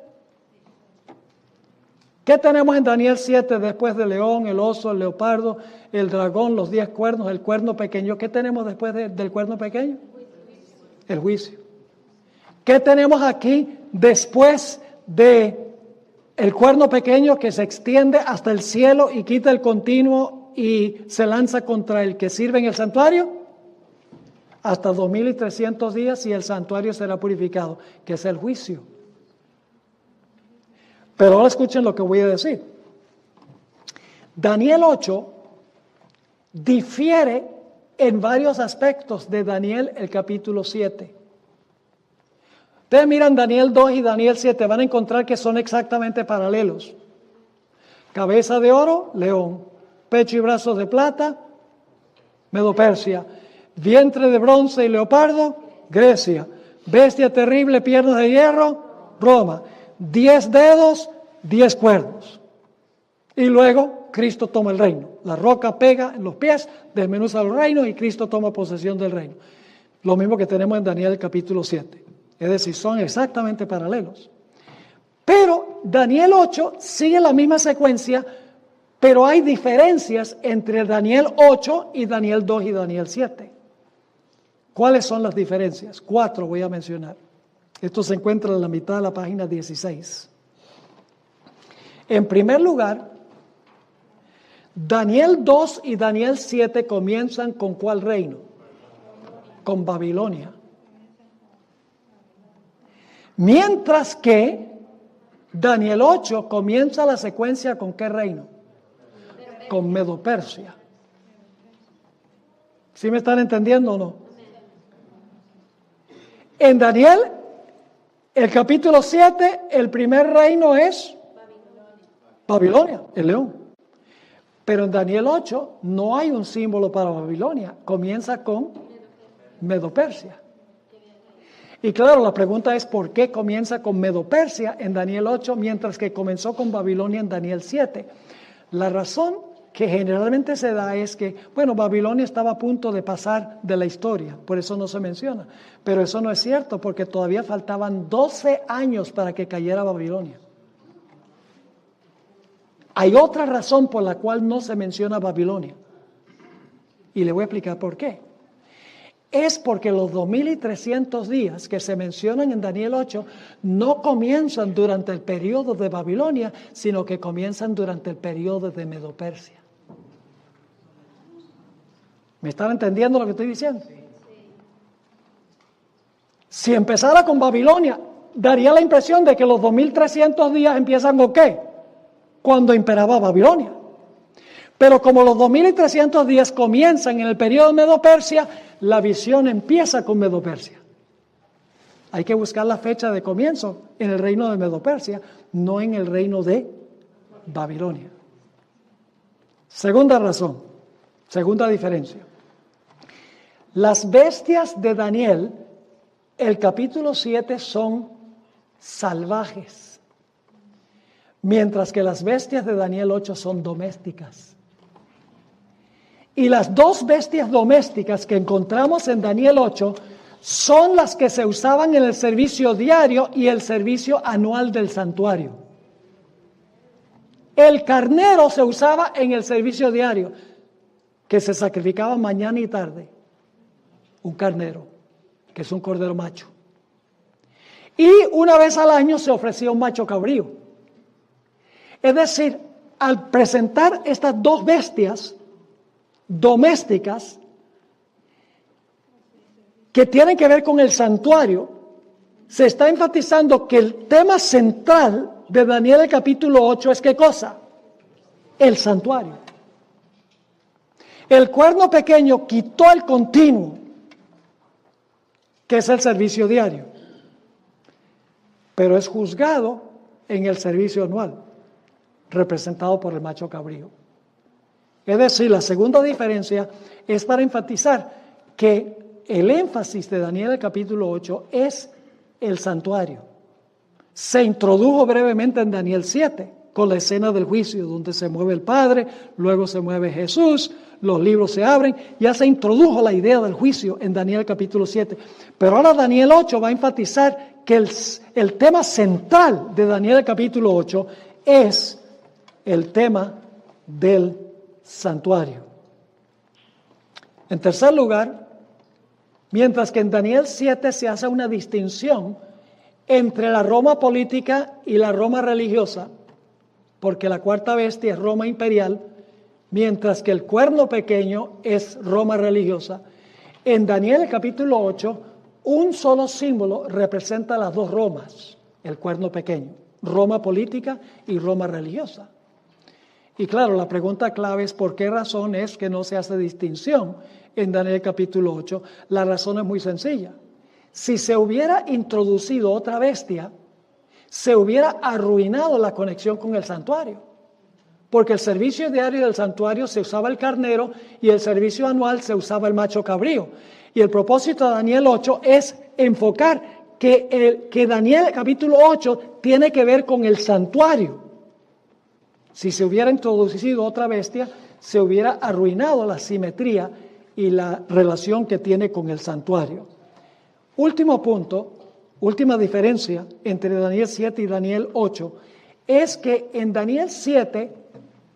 ¿Qué tenemos en Daniel 7 después del león, el oso, el leopardo, el dragón, los 10 cuernos, el cuerno pequeño? ¿Qué tenemos después del cuerno pequeño? El juicio. ¿Qué tenemos aquí después de el cuerno pequeño que se extiende hasta el cielo y quita el continuo y se lanza contra el que sirve en el santuario? Hasta 2300 días y el santuario será purificado, que es el juicio. Pero ahora escuchen lo que voy a decir. Daniel 8 difiere en varios aspectos de Daniel el capítulo 7. Ustedes miran Daniel 2 y Daniel 7, van a encontrar que son exactamente paralelos. Cabeza de oro, león. Pecho y brazos de plata, Medo-Persia. Vientre de bronce y leopardo, Grecia. Bestia terrible, piernas de hierro, Roma. 10 dedos, 10 cuernos. Y luego Cristo toma el reino. La roca pega en los pies, desmenuza los reinos y Cristo toma posesión del reino. Lo mismo que tenemos en Daniel capítulo 7. Es decir, son exactamente paralelos. Pero Daniel 8 sigue la misma secuencia, pero hay diferencias entre Daniel 8 y Daniel 2 y Daniel 7. ¿Cuáles son las diferencias? 4 voy a mencionar. Esto se encuentra en la mitad de la página 16. En primer lugar, Daniel 2 y Daniel 7 comienzan con ¿cuál reino? con Babilonia. Mientras que Daniel 8 comienza la secuencia ¿con qué reino? Con Medo-Persia. ¿Sí me están entendiendo o no? En Daniel, el capítulo 7, el primer reino es Babilonia, el león. Pero en Daniel 8 no hay un símbolo para Babilonia, comienza con Medo-Persia. Y claro, la pregunta es ¿por qué comienza con Medo-Persia en Daniel 8 mientras que comenzó con Babilonia en Daniel 7? La razón que generalmente se da es que, bueno, Babilonia estaba a punto de pasar de la historia, por eso no se menciona. Pero eso no es cierto, porque todavía faltaban 12 años para que cayera Babilonia. Hay otra razón por la cual no se menciona Babilonia. Y le voy a explicar por qué. Es porque los 2300 días que se mencionan en Daniel 8 no comienzan durante el periodo de Babilonia, sino que comienzan durante el periodo de Medo-Persia. ¿Me están entendiendo lo que estoy diciendo? Si empezara con Babilonia, daría la impresión de que los 2300 días empiezan ¿con qué? Cuando imperaba Babilonia. Pero como los 2300 días comienzan en el periodo de Medo-Persia, la visión empieza con Medo-Persia. Hay que buscar la fecha de comienzo en el reino de Medo-Persia, no en el reino de Babilonia. Segunda razón, segunda diferencia. Las bestias de Daniel, el capítulo 7, son salvajes, mientras que las bestias de Daniel 8 son domésticas. Y las dos bestias domésticas que encontramos en Daniel 8 son las que se usaban en el servicio diario y el servicio anual del santuario. El carnero se usaba en el servicio diario, que se sacrificaba mañana y tarde. Un carnero, que es un cordero macho. Y una vez al año se ofrecía un macho cabrío. Es decir, al presentar estas dos bestias domésticas que tienen que ver con el santuario, se está enfatizando que el tema central de Daniel el capítulo 8 es ¿qué cosa? El santuario. El cuerno pequeño quitó el continuo, que es el servicio diario, pero es juzgado en el servicio anual, representado por el macho cabrío. Es decir, la segunda diferencia es para enfatizar que el énfasis de Daniel el capítulo 8 es el santuario. Se introdujo brevemente en Daniel 7 con la escena del juicio donde se mueve el Padre, luego se mueve Jesús, los libros se abren, ya se introdujo la idea del juicio en Daniel capítulo 7. Pero ahora Daniel 8 va a enfatizar que el tema central de Daniel capítulo 8 es el tema del santuario. En tercer lugar, mientras que en Daniel 7 se hace una distinción entre la Roma política y la Roma religiosa, porque la cuarta bestia es Roma imperial, mientras que el cuerno pequeño es Roma religiosa. En Daniel capítulo 8, un solo símbolo representa las dos Romas, el cuerno pequeño, Roma política y Roma religiosa. Y claro, la pregunta clave es ¿por qué razón es que no se hace distinción en Daniel capítulo 8? La razón es muy sencilla. Si se hubiera introducido otra bestia, se hubiera arruinado la conexión con el santuario. Porque el servicio diario del santuario se usaba el carnero y el servicio anual se usaba el macho cabrío. Y el propósito de Daniel 8 es enfocar que Daniel capítulo 8 tiene que ver con el santuario. Si se hubiera introducido otra bestia, se hubiera arruinado la simetría y la relación que tiene con el santuario. Último punto, última diferencia entre Daniel 7 y Daniel 8, es que en Daniel 7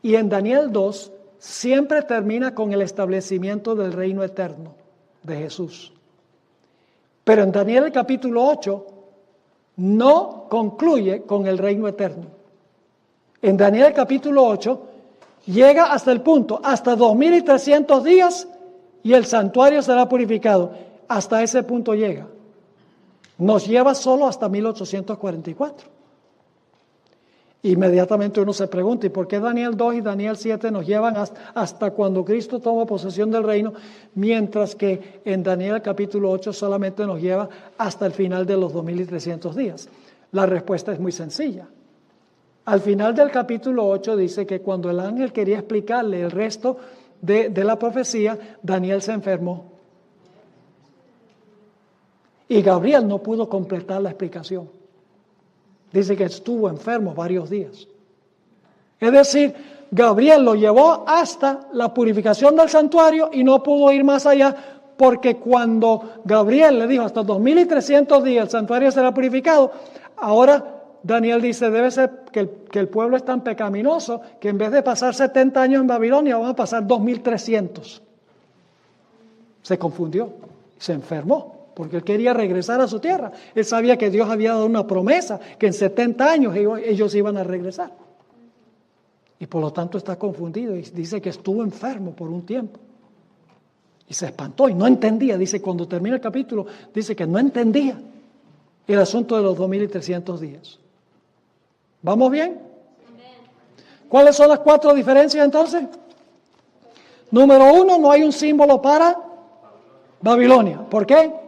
y en Daniel 2 siempre termina con el establecimiento del reino eterno de Jesús. Pero en Daniel capítulo 8 no concluye con el reino eterno. En Daniel capítulo 8 llega hasta el punto, hasta 2300 días y el santuario será purificado. hasta ese punto llega. Nos lleva solo hasta 1844. Inmediatamente uno se pregunta, ¿y por qué Daniel 2 y Daniel 7 nos llevan hasta cuando Cristo toma posesión del reino, mientras que en Daniel capítulo 8 solamente nos lleva hasta el final de los 2300 días? La respuesta es muy sencilla. Al final del capítulo 8 dice que cuando el ángel quería explicarle el resto de la profecía, Daniel se enfermó. Y Gabriel no pudo completar la explicación. Dice que estuvo enfermo varios días. Es decir, Gabriel lo llevó hasta la purificación del santuario y no pudo ir más allá, porque cuando Gabriel le dijo hasta 2300 días el santuario será purificado, ahora Daniel dice, debe ser que el pueblo es tan pecaminoso que en vez de pasar 70 años en Babilonia van a pasar 2300. Se confundió, se enfermó, porque él quería regresar a su tierra. Él sabía que Dios había dado una promesa, que en 70 años ellos iban a regresar. Y por lo tanto está confundido y dice que estuvo enfermo por un tiempo. Y se espantó y no entendía. Dice, cuando termina el capítulo, dice que no entendía el asunto de los 2300 días. ¿Vamos bien? ¿Cuáles son las 4 diferencias entonces? Número 1, no hay un símbolo para Babilonia. ¿Por qué?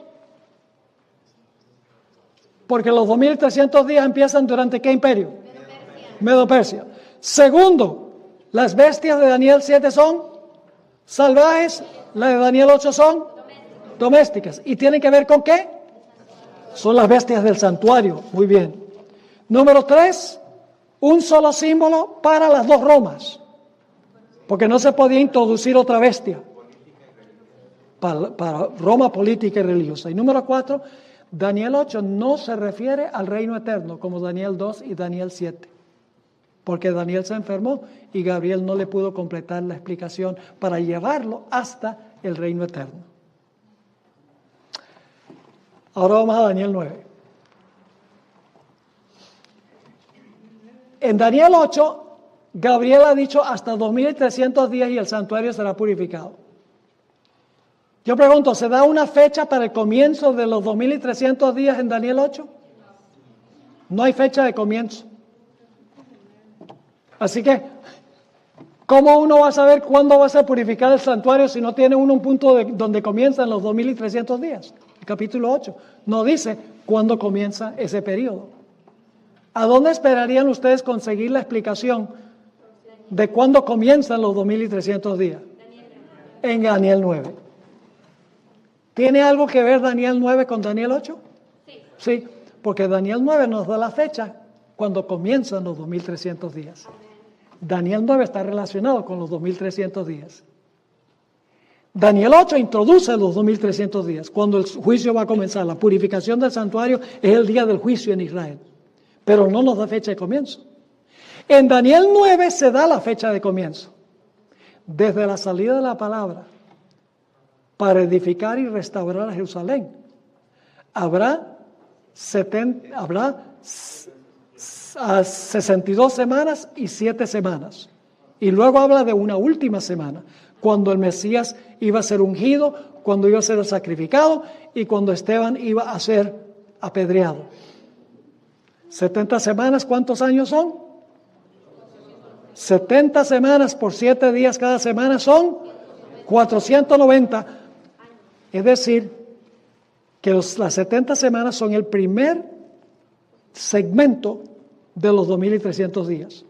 Porque los 2300 días empiezan durante ¿qué imperio? Medo-Persia. Segundo, las bestias de Daniel 7 son salvajes, las de Daniel 8 son domésticas. ¿Y tienen que ver con qué? Son las bestias del santuario. Muy bien. Número 3, un solo símbolo para las 2 Romas. Porque no se podía introducir otra bestia para Roma política y religiosa. Y número 4, Daniel 8 no se refiere al reino eterno como Daniel 2 y Daniel 7. Porque Daniel se enfermó y Gabriel no le pudo completar la explicación para llevarlo hasta el reino eterno. Ahora vamos a Daniel 9. En Daniel 8, Gabriel ha dicho hasta 2300 días y el santuario será purificado. Yo pregunto, ¿se da una fecha para el comienzo de los 2300 días en Daniel 8? No hay fecha de comienzo. Así que, ¿cómo uno va a saber cuándo va a ser purificado el santuario si no tiene uno un punto donde comienzan los 2300 días? El capítulo 8 no dice cuándo comienza ese periodo. ¿A dónde esperarían ustedes conseguir la explicación de cuándo comienzan los 2300 días? En Daniel 9. ¿Tiene algo que ver Daniel 9 con Daniel 8? Sí, porque Daniel 9 nos da la fecha cuando comienzan los 2300 días. Daniel 9 está relacionado con los 2300 días. Daniel 8 introduce los 2300 días, cuando el juicio va a comenzar. La purificación del santuario es el día del juicio en Israel, pero no nos da fecha de comienzo. En Daniel 9 se da la fecha de comienzo. Desde la salida de la palabra para edificar y restaurar a Jerusalén, habrá 62 semanas y 7 semanas. Y luego habla de una última semana, cuando el Mesías iba a ser ungido, cuando iba a ser sacrificado y cuando Esteban iba a ser apedreado. 70 semanas, ¿cuántos años son? 70 semanas por 7 días cada semana son 490. Es decir, que las 70 semanas son el primer segmento de los 2300 días.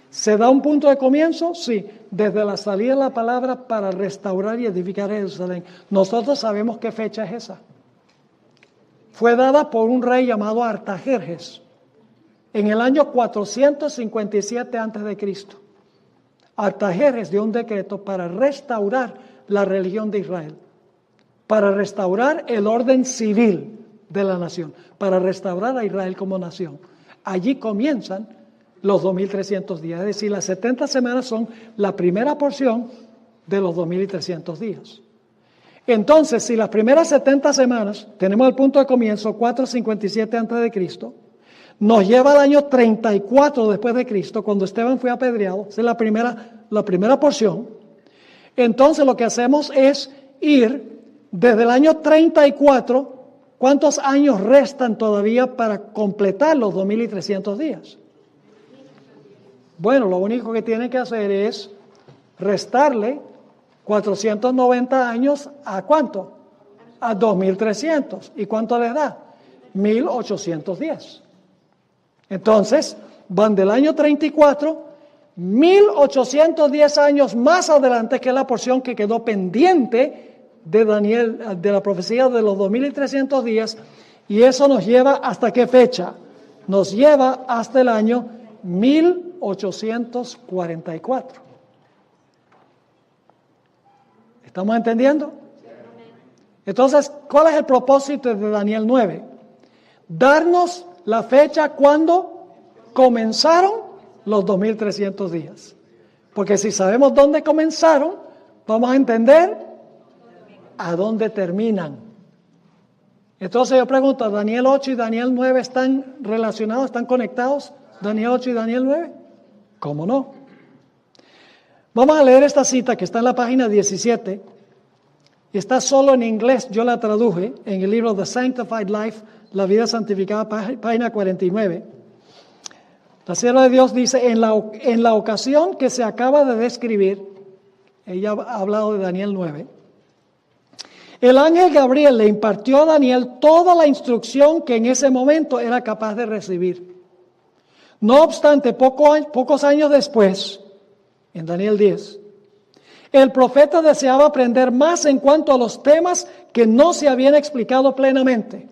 ¿Se da un punto de comienzo? Sí, desde la salida de la palabra para restaurar y edificar Jerusalén. Nosotros sabemos qué fecha es esa. Fue dada por un rey llamado Artajerjes en el año 457 a.C. Artajerjes dio un decreto para restaurar la religión de Israel, para restaurar el orden civil de la nación, para restaurar a Israel como nación. Allí comienzan los 2300 días, es decir, las 70 semanas son la primera porción de los 2300 días. Entonces, si las primeras 70 semanas, tenemos el punto de comienzo 457 a.C., nos lleva al año 34 después de Cristo, cuando Esteban fue apedreado, esa es la primera porción. Entonces lo que hacemos es ir desde el año 34, ¿cuántos años restan todavía para completar los 2.300 días? Bueno, lo único que tienen que hacer es restarle 490 años ¿a cuánto? A 2.300. ¿Y cuánto les da? 1.810. Entonces, van del año 34, 1.810 años más adelante, que es la porción que quedó pendiente de Daniel, de la profecía de los 2.300 días, y eso nos lleva ¿hasta qué fecha? Nos lleva hasta el año 1844. ¿Estamos entendiendo? Entonces, ¿cuál es el propósito de Daniel 9? Darnos la fecha cuando comenzaron los 2.300 días. Porque si sabemos dónde comenzaron, vamos a entender a dónde terminan. Entonces yo pregunto, ¿Daniel 8 y Daniel 9 están relacionados, están conectados? ¿Daniel 8 y Daniel 9? ¿Cómo no? Vamos a leer esta cita que está en la página 17. Y está solo en inglés, yo la traduje en el libro The Sanctified Life, La vida santificada, página 49. La sierva de Dios dice, en la ocasión que se acaba de describir, ella ha hablado de Daniel 9, el ángel Gabriel le impartió a Daniel toda la instrucción que en ese momento era capaz de recibir. No obstante, pocos años después, en Daniel 10, el profeta deseaba aprender más en cuanto a los temas que no se habían explicado plenamente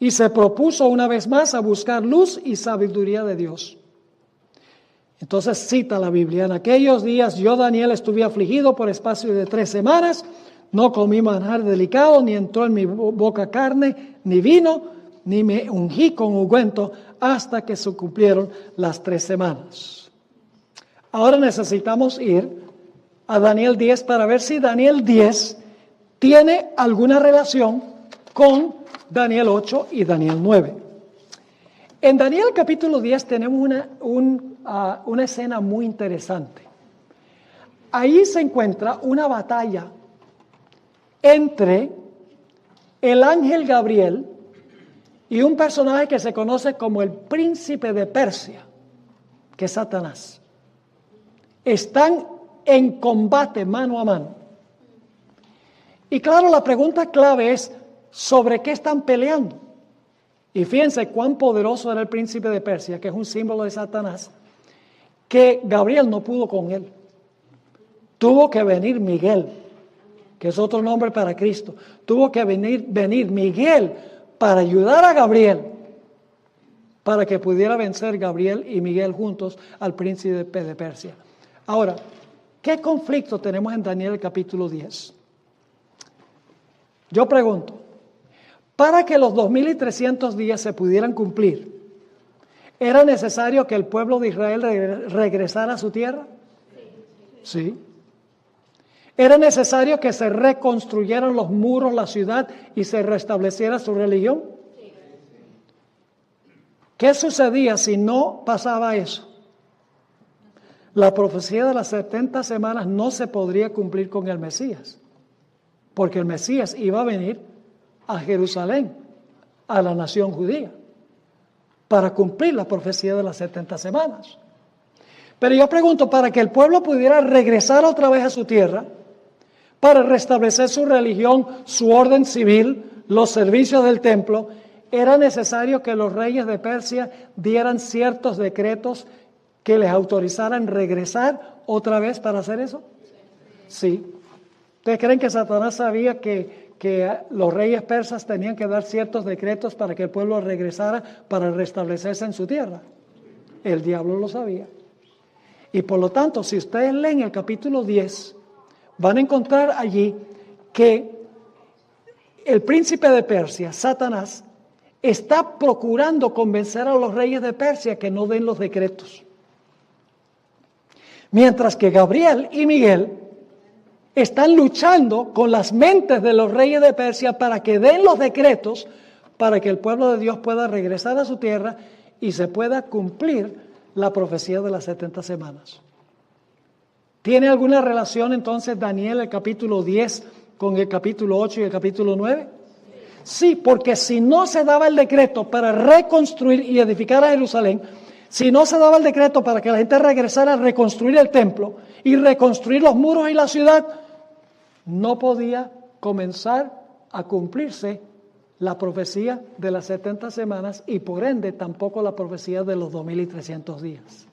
y se propuso una vez más a buscar luz y sabiduría de Dios. Entonces cita la Biblia, en aquellos días yo, Daniel, estuve afligido por espacio de 3 semanas, no comí manjar delicado, ni entró en mi boca carne, ni vino, ni me ungí con ungüento, hasta que se cumplieron las 3 semanas. Ahora necesitamos ir a Daniel 10 para ver si Daniel 10 tiene alguna relación con Daniel 8 y Daniel 9. En Daniel capítulo 10 tenemos una escena muy interesante. Ahí se encuentra una batalla entre el ángel Gabriel y un personaje que se conoce como el príncipe de Persia, que es Satanás. Están en combate mano a mano. Y claro, la pregunta clave es, ¿sobre qué están peleando? Y fíjense cuán poderoso era el príncipe de Persia, que es un símbolo de Satanás, que Gabriel no pudo con él. Tuvo que venir Miguel, que es otro nombre para Cristo. Tuvo que venir Miguel para ayudar a Gabriel, para que pudiera vencer Gabriel y Miguel juntos al príncipe de Persia. Ahora, ¿qué conflicto tenemos en Daniel capítulo 10? Yo pregunto, para que los 2.300 días se pudieran cumplir, ¿era necesario que el pueblo de Israel regresara a su tierra? Sí. ¿Era necesario que se reconstruyeran los muros, la ciudad y se restableciera su religión? ¿Qué sucedía si no pasaba eso? La profecía de las 70 semanas no se podría cumplir con el Mesías, porque el Mesías iba a venir a Jerusalén, a la nación judía, para cumplir la profecía de las 70 semanas. Pero yo pregunto, para que el pueblo pudiera regresar otra vez a su tierra, para restablecer su religión, su orden civil, los servicios del templo, ¿era necesario que los reyes de Persia dieran ciertos decretos que les autorizaran regresar otra vez para hacer eso? Sí. ¿Ustedes creen que Satanás sabía que los reyes persas tenían que dar ciertos decretos para que el pueblo regresara para restablecerse en su tierra? El diablo lo sabía. Y por lo tanto, si ustedes leen el capítulo 10, van a encontrar allí que el príncipe de Persia, Satanás, está procurando convencer a los reyes de Persia que no den los decretos. Mientras que Gabriel y Miguel están luchando con las mentes de los reyes de Persia para que den los decretos para que el pueblo de Dios pueda regresar a su tierra y se pueda cumplir la profecía de las 70 semanas. ¿Tiene alguna relación entonces Daniel, el capítulo 10, con el capítulo 8 y el capítulo 9? Sí, porque si no se daba el decreto para reconstruir y edificar a Jerusalén, si no se daba el decreto para que la gente regresara a reconstruir el templo y reconstruir los muros y la ciudad, no podía comenzar a cumplirse la profecía de las 70 semanas y por ende tampoco la profecía de los 2300 días.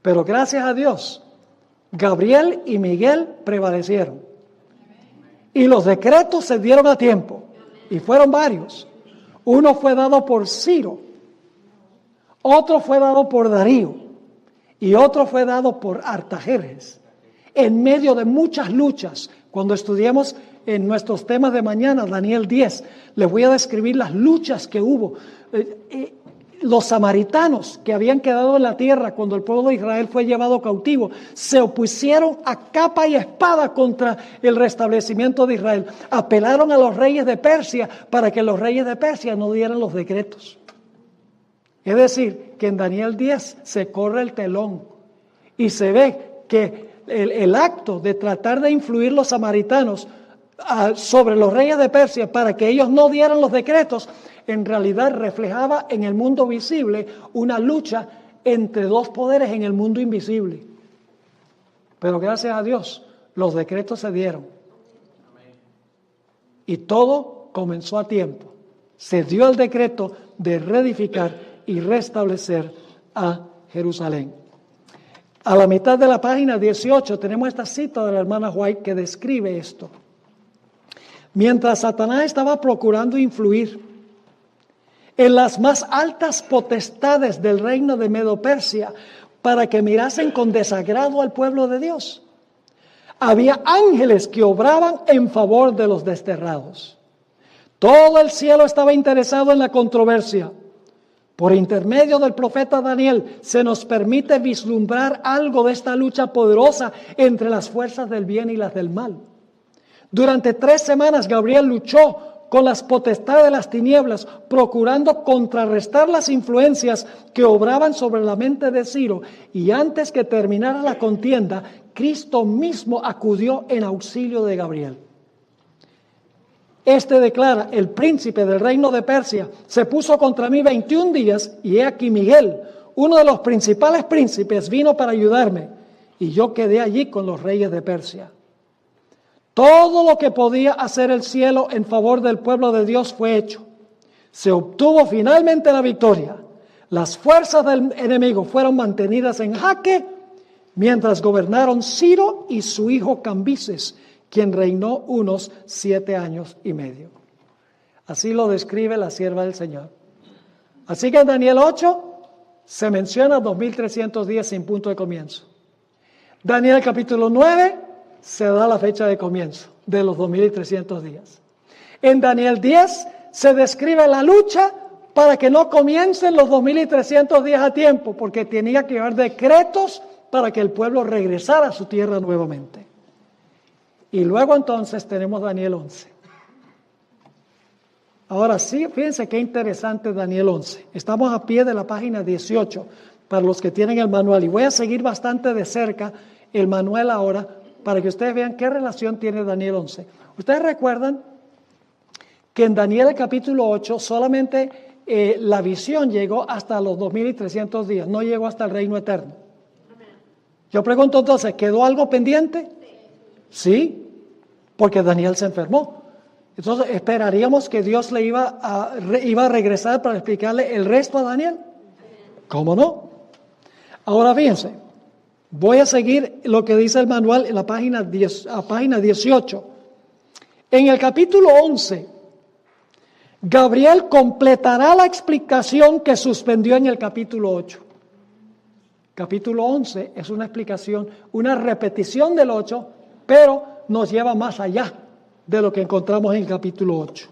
Pero gracias a Dios, Gabriel y Miguel prevalecieron. Y los decretos se dieron a tiempo. Y fueron varios. Uno fue dado por Ciro. Otro fue dado por Darío. Y otro fue dado por Artajerjes. En medio de muchas luchas, cuando estudiemos en nuestros temas de mañana, Daniel 10, les voy a describir las luchas que hubo. Los samaritanos que habían quedado en la tierra cuando el pueblo de Israel fue llevado cautivo, se opusieron a capa y espada contra el restablecimiento de Israel. Apelaron a los reyes de Persia para que los reyes de Persia no dieran los decretos. Es decir, que en Daniel 10 se corre el telón y se ve que el acto de tratar de influir los samaritanos sobre los reyes de Persia para que ellos no dieran los decretos, en realidad reflejaba en el mundo visible una lucha entre dos poderes en el mundo invisible. Pero gracias a Dios, los decretos se dieron. Y todo comenzó a tiempo. Se dio el decreto de reedificar y restablecer a Jerusalén. A la mitad de la página 18 tenemos esta cita de la hermana White que describe esto. Mientras Satanás estaba procurando influir en las más altas potestades del reino de Medo-Persia para que mirasen con desagrado al pueblo de Dios, había ángeles que obraban en favor de los desterrados. Todo el cielo estaba interesado en la controversia. Por intermedio del profeta Daniel se nos permite vislumbrar algo de esta lucha poderosa entre las fuerzas del bien y las del mal. Durante 3 semanas Gabriel luchó con las potestades de las tinieblas, procurando contrarrestar las influencias que obraban sobre la mente de Ciro. Y antes que terminara la contienda, Cristo mismo acudió en auxilio de Gabriel. Este declara: el príncipe del reino de Persia se puso contra mí 21 días, y he aquí Miguel, uno de los principales príncipes, vino para ayudarme, y yo quedé allí con los reyes de Persia. Todo lo que podía hacer el cielo en favor del pueblo de Dios fue hecho. Se obtuvo finalmente la victoria. Las fuerzas del enemigo fueron mantenidas en jaque mientras gobernaron Ciro y su hijo Cambises, quien reinó unos 7 años y medio. Así lo describe la sierva del Señor. Así que en Daniel 8 se menciona 2300 días sin punto de comienzo. Daniel capítulo 9 se da la fecha de comienzo de los 2300 días. En Daniel 10 se describe la lucha para que no comiencen los 2300 días a tiempo, porque tenía que haber decretos para que el pueblo regresara a su tierra nuevamente. Y luego entonces tenemos Daniel 11. Ahora sí, fíjense qué interesante Daniel 11. Estamos a pie de la página 18 para los que tienen el manual. Y voy a seguir bastante de cerca el manual ahora para que ustedes vean qué relación tiene Daniel 11. Ustedes recuerdan que en Daniel capítulo 8 solamente la visión llegó hasta los 2300 días, no llegó hasta el reino eterno. Yo pregunto entonces, ¿quedó algo pendiente? Sí, porque Daniel se enfermó. Entonces, ¿esperaríamos que Dios le iba a regresar para explicarle el resto a Daniel? ¿Cómo no? Ahora fíjense, voy a seguir lo que dice el manual en la página 18. En el capítulo 11, Gabriel completará la explicación que suspendió en el capítulo 8. Capítulo 11 es una explicación, una repetición del 8, pero nos lleva más allá de lo que encontramos en el capítulo 8.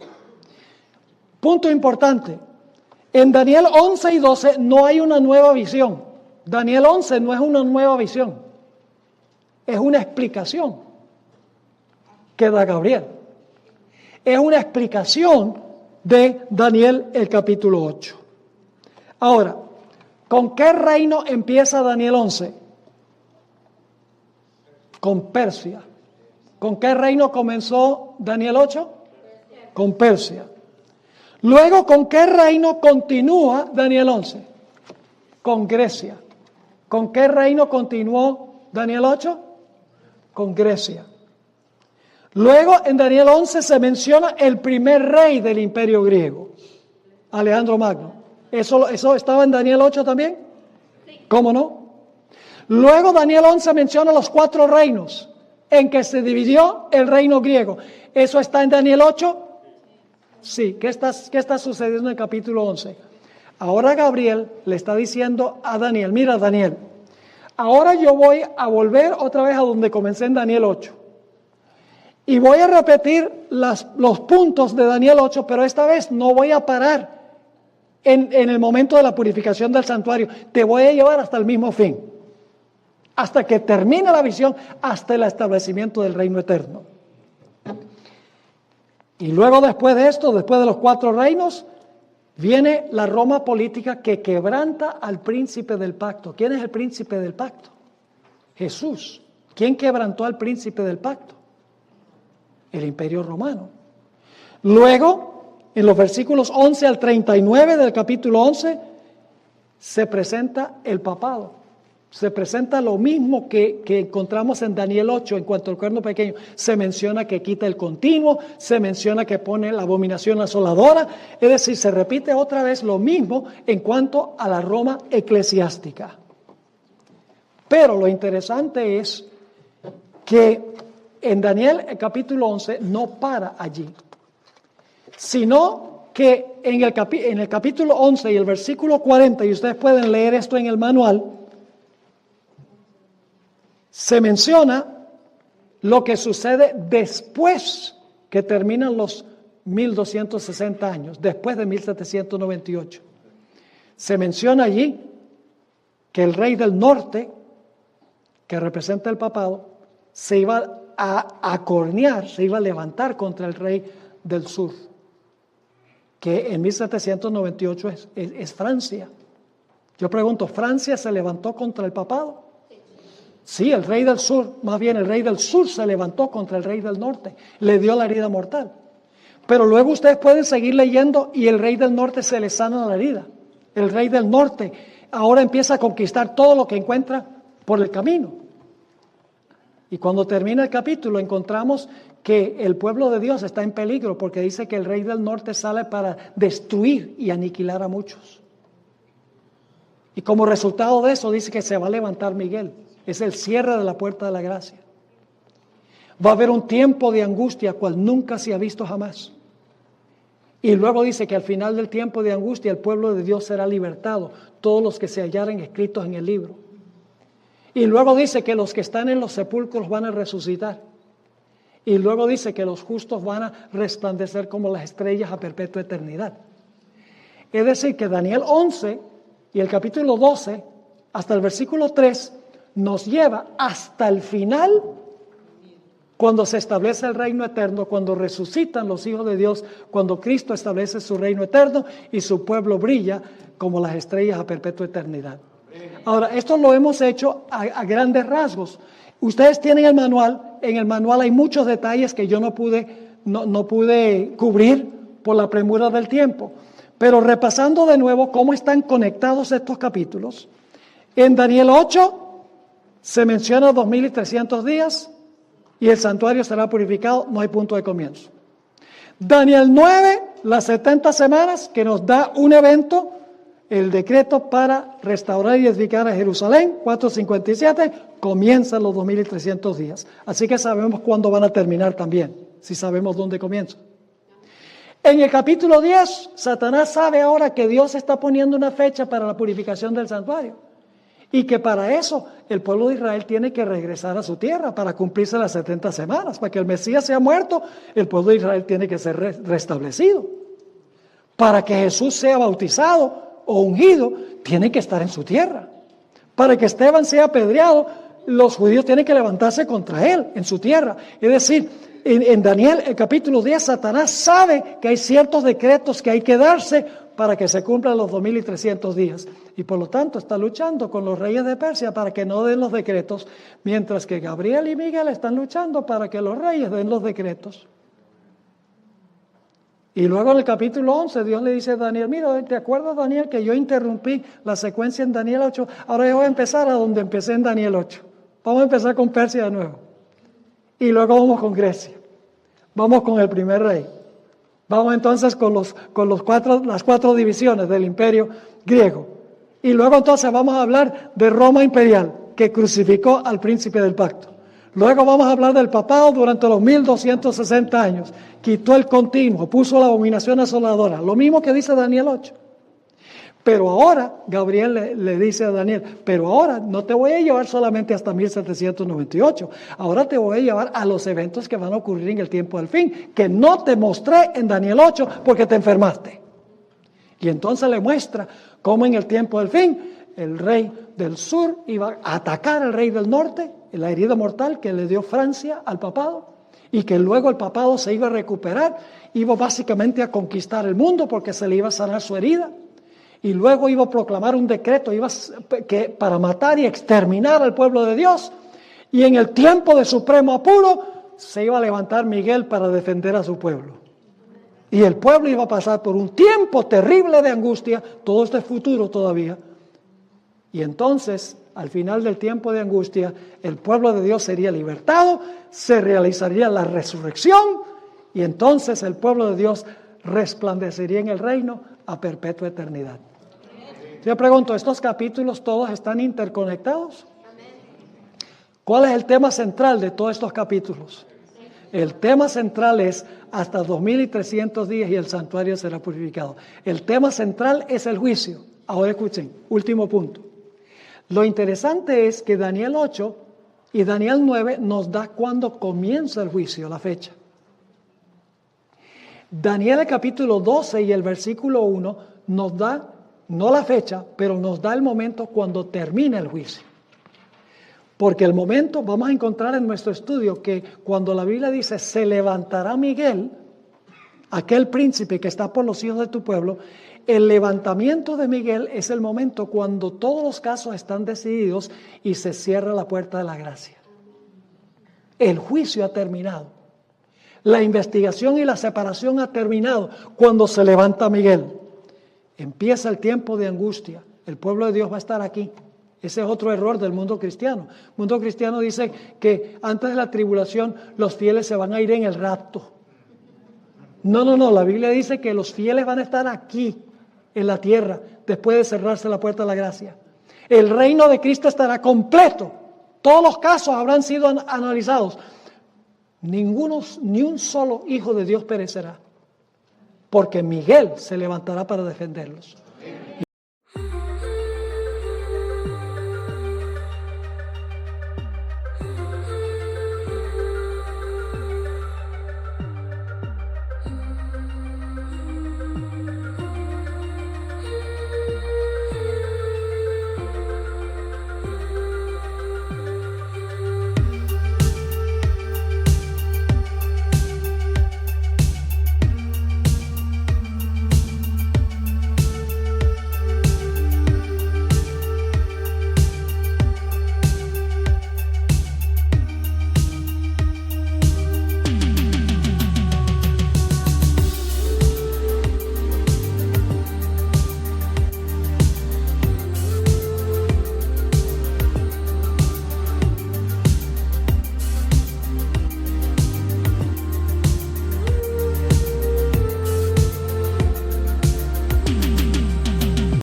Punto importante. En Daniel 11 y 12 no hay una nueva visión. Daniel 11 no es una nueva visión. Es una explicación que da Gabriel. Es una explicación de Daniel el capítulo 8. Ahora, ¿con qué reino empieza Daniel 11? Con Persia. ¿Con qué reino comenzó Daniel 8? Con Persia. Luego, ¿con qué reino continúa Daniel 11? Con Grecia. ¿Con qué reino continuó Daniel 8? Con Grecia. Luego, en Daniel 11 se menciona el primer rey del imperio griego, Alejandro Magno. ¿Eso estaba en Daniel 8 también? ¿Cómo no? Luego Daniel 11 menciona los 4 reinos en que se dividió el reino griego. ¿Eso está en Daniel 8? Sí. ¿Qué está sucediendo en el capítulo 11? Ahora Gabriel le está diciendo a Daniel, mira Daniel, ahora yo voy a volver otra vez a donde comencé en Daniel 8. Y voy a repetir los puntos de Daniel 8, pero esta vez no voy a parar en el momento de la purificación del santuario. Te voy a llevar hasta el mismo fin, hasta que termine la visión, hasta el establecimiento del reino eterno. Y luego después de esto, después de los 4 reinos, viene la Roma política que quebranta al príncipe del pacto. ¿Quién es el príncipe del pacto? Jesús. ¿Quién quebrantó al príncipe del pacto? El imperio romano. Luego, en los versículos 11 al 39 del capítulo 11, se presenta el papado. Se presenta lo mismo que encontramos en Daniel 8 en cuanto al cuerno pequeño. Se menciona que quita el continuo, se menciona que pone la abominación asoladora. Es decir, se repite otra vez lo mismo en cuanto a la Roma eclesiástica. Pero lo interesante es que en Daniel, el capítulo 11, no para allí, sino que en el capítulo 11 y el versículo 40, y ustedes pueden leer esto en el manual, se menciona lo que sucede después que terminan los 1260 años, después de 1798. Se menciona allí que el rey del norte, que representa el papado, se iba a acornear, se iba a levantar contra el rey del sur, que en 1798 es Francia. Yo pregunto, ¿Francia se levantó contra el papado? Sí, el rey del sur, más bien el rey del sur se levantó contra el rey del norte, le dio la herida mortal. Pero luego ustedes pueden seguir leyendo y el rey del norte se le sana la herida. El rey del norte ahora empieza a conquistar todo lo que encuentra por el camino. Y cuando termina el capítulo encontramos que el pueblo de Dios está en peligro porque dice que el rey del norte sale para destruir y aniquilar a muchos. Y como resultado de eso dice que se va a levantar Miguel. Es el cierre de la puerta de la gracia. Va a haber un tiempo de angustia cual nunca se ha visto jamás. Y luego dice que al final del tiempo de angustia el pueblo de Dios será libertado, todos los que se hallaren escritos en el libro. Y luego dice que los que están en los sepulcros van a resucitar. Y luego dice que los justos van a resplandecer como las estrellas a perpetua eternidad. Es decir, que Daniel 11 y el capítulo 12 hasta el versículo 3 nos lleva hasta el final, cuando se establece el reino eterno, cuando resucitan los hijos de Dios, cuando Cristo establece su reino eterno y su pueblo brilla como las estrellas a perpetua eternidad. Ahora, esto lo hemos hecho a grandes rasgos. Ustedes tienen el manual, en el manual hay muchos detalles que yo no pude cubrir por la premura del tiempo. Pero repasando de nuevo cómo están conectados estos capítulos, en Daniel 8 se menciona 2300 días y el santuario será purificado, no hay punto de comienzo. Daniel 9, las 70 semanas, que nos da un evento, el decreto para restaurar y edificar a Jerusalén, 457, comienzan los 2300 días. Así que sabemos cuándo van a terminar también, si sabemos dónde comienzan. En el capítulo 10, Satanás sabe ahora que Dios está poniendo una fecha para la purificación del santuario. Y que para eso el pueblo de Israel tiene que regresar a su tierra para cumplirse las 70 semanas. Para que el Mesías sea muerto, el pueblo de Israel tiene que ser restablecido. Para que Jesús sea bautizado o ungido, tiene que estar en su tierra. Para que Esteban sea apedreado, los judíos tienen que levantarse contra él en su tierra. Es decir, en Daniel, el capítulo 10, Satanás sabe que hay ciertos decretos que hay que darse para que se cumplan los 2300 días. Y por lo tanto está luchando con los reyes de Persia para que no den los decretos, mientras que Gabriel y Miguel están luchando para que los reyes den los decretos. Y luego en el capítulo 11 Dios le dice a Daniel, mira, ¿te acuerdas, Daniel, que yo interrumpí la secuencia en Daniel 8? Ahora yo voy a empezar a donde empecé en Daniel 8. Vamos a empezar con Persia de nuevo. Y luego vamos con Grecia. Vamos con el primer rey. Vamos entonces con las cuatro divisiones del imperio griego. Y luego entonces vamos a hablar de Roma imperial, que crucificó al príncipe del pacto. Luego vamos a hablar del papado durante los 1260 años. Quitó el continuo, puso la abominación asoladora. Lo mismo que dice Daniel 8. Pero ahora, Gabriel le dice a Daniel, pero ahora no te voy a llevar solamente hasta 1798. Ahora te voy a llevar a los eventos que van a ocurrir en el tiempo del fin, que no te mostré en Daniel 8 porque te enfermaste. Y entonces le muestra cómo en el tiempo del fin el rey del sur iba a atacar al rey del norte, la herida mortal que le dio Francia al papado, y que luego el papado se iba a recuperar, iba básicamente a conquistar el mundo porque se le iba a sanar su herida, y luego iba a proclamar un decreto para matar y exterminar al pueblo de Dios, y en el tiempo de supremo apuro se iba a levantar Miguel para defender a su pueblo. Y el pueblo iba a pasar por un tiempo terrible de angustia, todo este futuro todavía. Y entonces, al final del tiempo de angustia, el pueblo de Dios sería libertado, se realizaría la resurrección, y entonces el pueblo de Dios resplandecería en el reino a perpetua eternidad. Yo pregunto, ¿estos capítulos todos están interconectados? ¿Cuál es el tema central de todos estos capítulos? El tema central es hasta 2300 días y el santuario será purificado. El tema central es el juicio. Ahora escuchen, último punto. Lo interesante es que Daniel 8 y Daniel 9 nos da cuándo comienza el juicio, la fecha. Daniel el capítulo 12 y el versículo 1 nos da, no la fecha, pero nos da el momento cuando termina el juicio. Porque el momento, vamos a encontrar en nuestro estudio que cuando la Biblia dice, se levantará Miguel, aquel príncipe que está por los hijos de tu pueblo, el levantamiento de Miguel es el momento cuando todos los casos están decididos y se cierra la puerta de la gracia. El juicio ha terminado. La investigación y la separación ha terminado cuando se levanta Miguel. Empieza el tiempo de angustia. El pueblo de Dios va a estar aquí. Ese es otro error del mundo cristiano. El mundo cristiano dice que antes de la tribulación los fieles se van a ir en el rapto. No. La Biblia dice que los fieles van a estar aquí, en la tierra, después de cerrarse la puerta de la gracia. El reino de Cristo estará completo. Todos los casos habrán sido analizados. Ni un solo hijo de Dios perecerá, porque Miguel se levantará para defenderlos.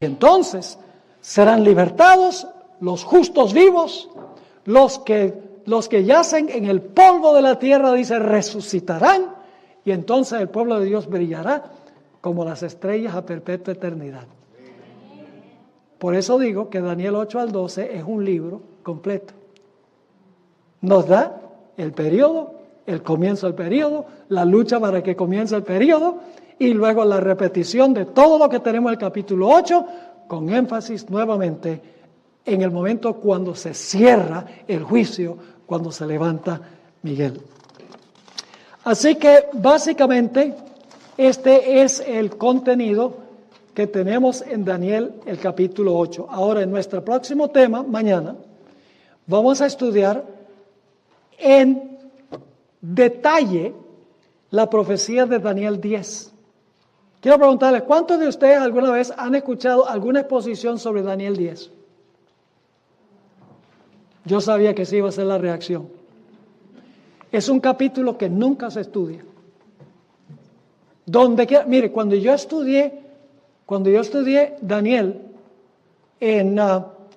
Entonces serán libertados los justos vivos, los que yacen en el polvo de la tierra, dice, resucitarán, y entonces el pueblo de Dios brillará como las estrellas a perpetua eternidad. Por eso digo que Daniel 8 al 12 es un libro completo. Nos da el periodo, el comienzo del periodo, la lucha para que comience el periodo, y luego la repetición de todo lo que tenemos en el capítulo 8, con énfasis nuevamente en el momento cuando se cierra el juicio, cuando se levanta Miguel. Así que básicamente este es el contenido que tenemos en Daniel el capítulo 8. Ahora, en nuestro próximo tema, mañana, vamos a estudiar en detalle la profecía de Daniel 10. Quiero preguntarles, ¿cuántos de ustedes alguna vez han escuchado alguna exposición sobre Daniel 10? Yo sabía que sí iba a ser la reacción. Es un capítulo que nunca se estudia. Mire, cuando yo estudié Daniel en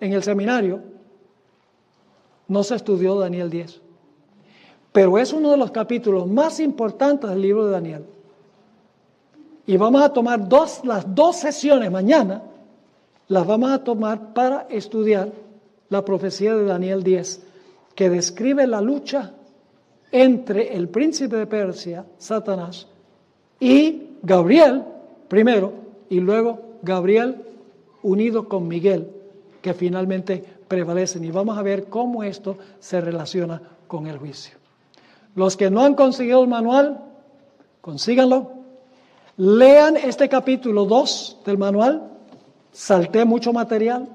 el seminario, no se estudió Daniel 10. Pero es uno de los capítulos más importantes del libro de Daniel. Y vamos a tomar las dos sesiones mañana, las vamos a tomar para estudiar la profecía de Daniel 10, que describe la lucha entre el príncipe de Persia, Satanás, y Gabriel primero, y luego Gabriel unido con Miguel, que finalmente prevalecen. Y vamos a ver cómo esto se relaciona con el juicio. Los que no han conseguido el manual, consíganlo. Lean este capítulo 2 del manual. Salté mucho material,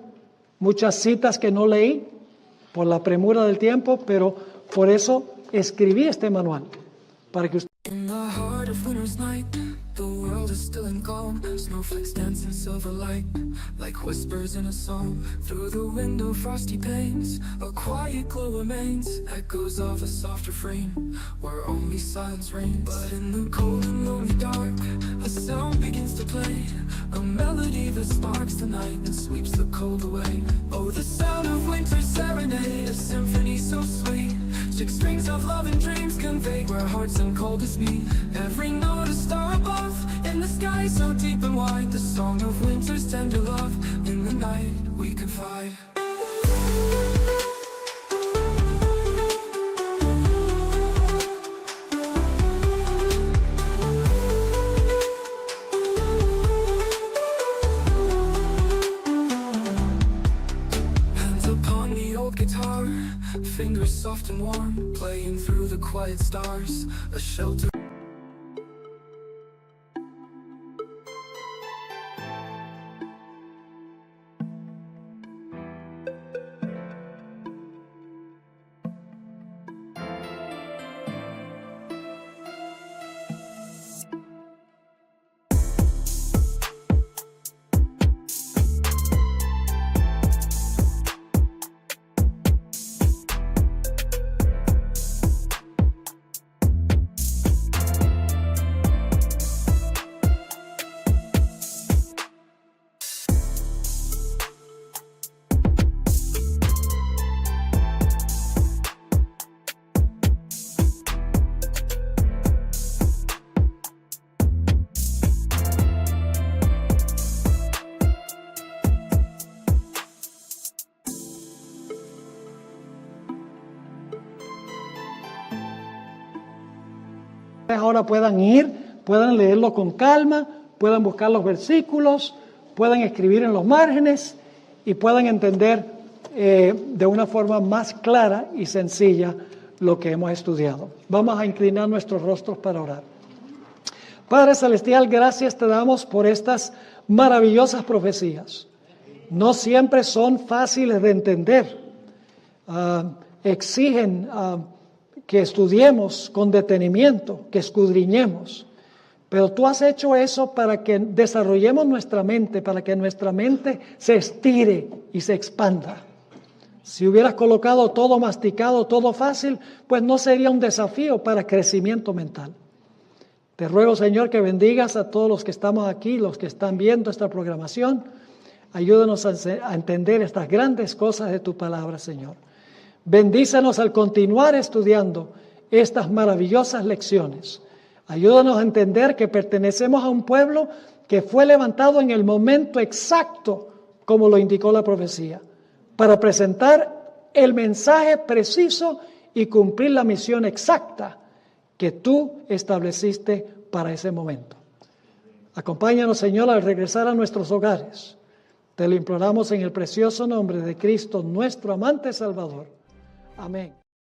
muchas citas que no leí por la premura del tiempo, pero por eso escribí este manual, para que usted... The world is still in calm, snowflakes dance in silver light, like whispers in a song. Through the window, frosty panes, a quiet glow remains, echoes of a soft refrain, where only silence reigns. But in the cold and lonely dark, a sound begins to play, a melody that sparks the night and sweeps the cold away. Oh, the sound of winter's serenade, a symphony so sweet, 6 strings of love and dreams conveyed where hearts and coldest meet. Every note a star above, in the sky so deep and wide, the song of winter's tender love. In the night we confide. Hands upon the old guitar, fingers soft and warm, playing through the quiet stars, a shelter. Ahora puedan leerlo con calma, puedan buscar los versículos, puedan escribir en los márgenes y puedan entender de una forma más clara y sencilla lo que hemos estudiado. Vamos a inclinar nuestros rostros para orar. Padre Celestial, gracias te damos por estas maravillosas profecías. No siempre son fáciles de entender, exigen que estudiemos con detenimiento, que escudriñemos. Pero tú has hecho eso para que desarrollemos nuestra mente, para que nuestra mente se estire y se expanda. Si hubieras colocado todo masticado, todo fácil, pues no sería un desafío para crecimiento mental. Te ruego, Señor, que bendigas a todos los que estamos aquí, los que están viendo esta programación. Ayúdanos a entender estas grandes cosas de tu palabra, Señor. Bendícenos al continuar estudiando estas maravillosas lecciones. Ayúdanos a entender que pertenecemos a un pueblo que fue levantado en el momento exacto, como lo indicó la profecía, para presentar el mensaje preciso y cumplir la misión exacta que tú estableciste para ese momento. Acompáñanos, Señor, al regresar a nuestros hogares. Te lo imploramos en el precioso nombre de Cristo, nuestro amante Salvador. Amén.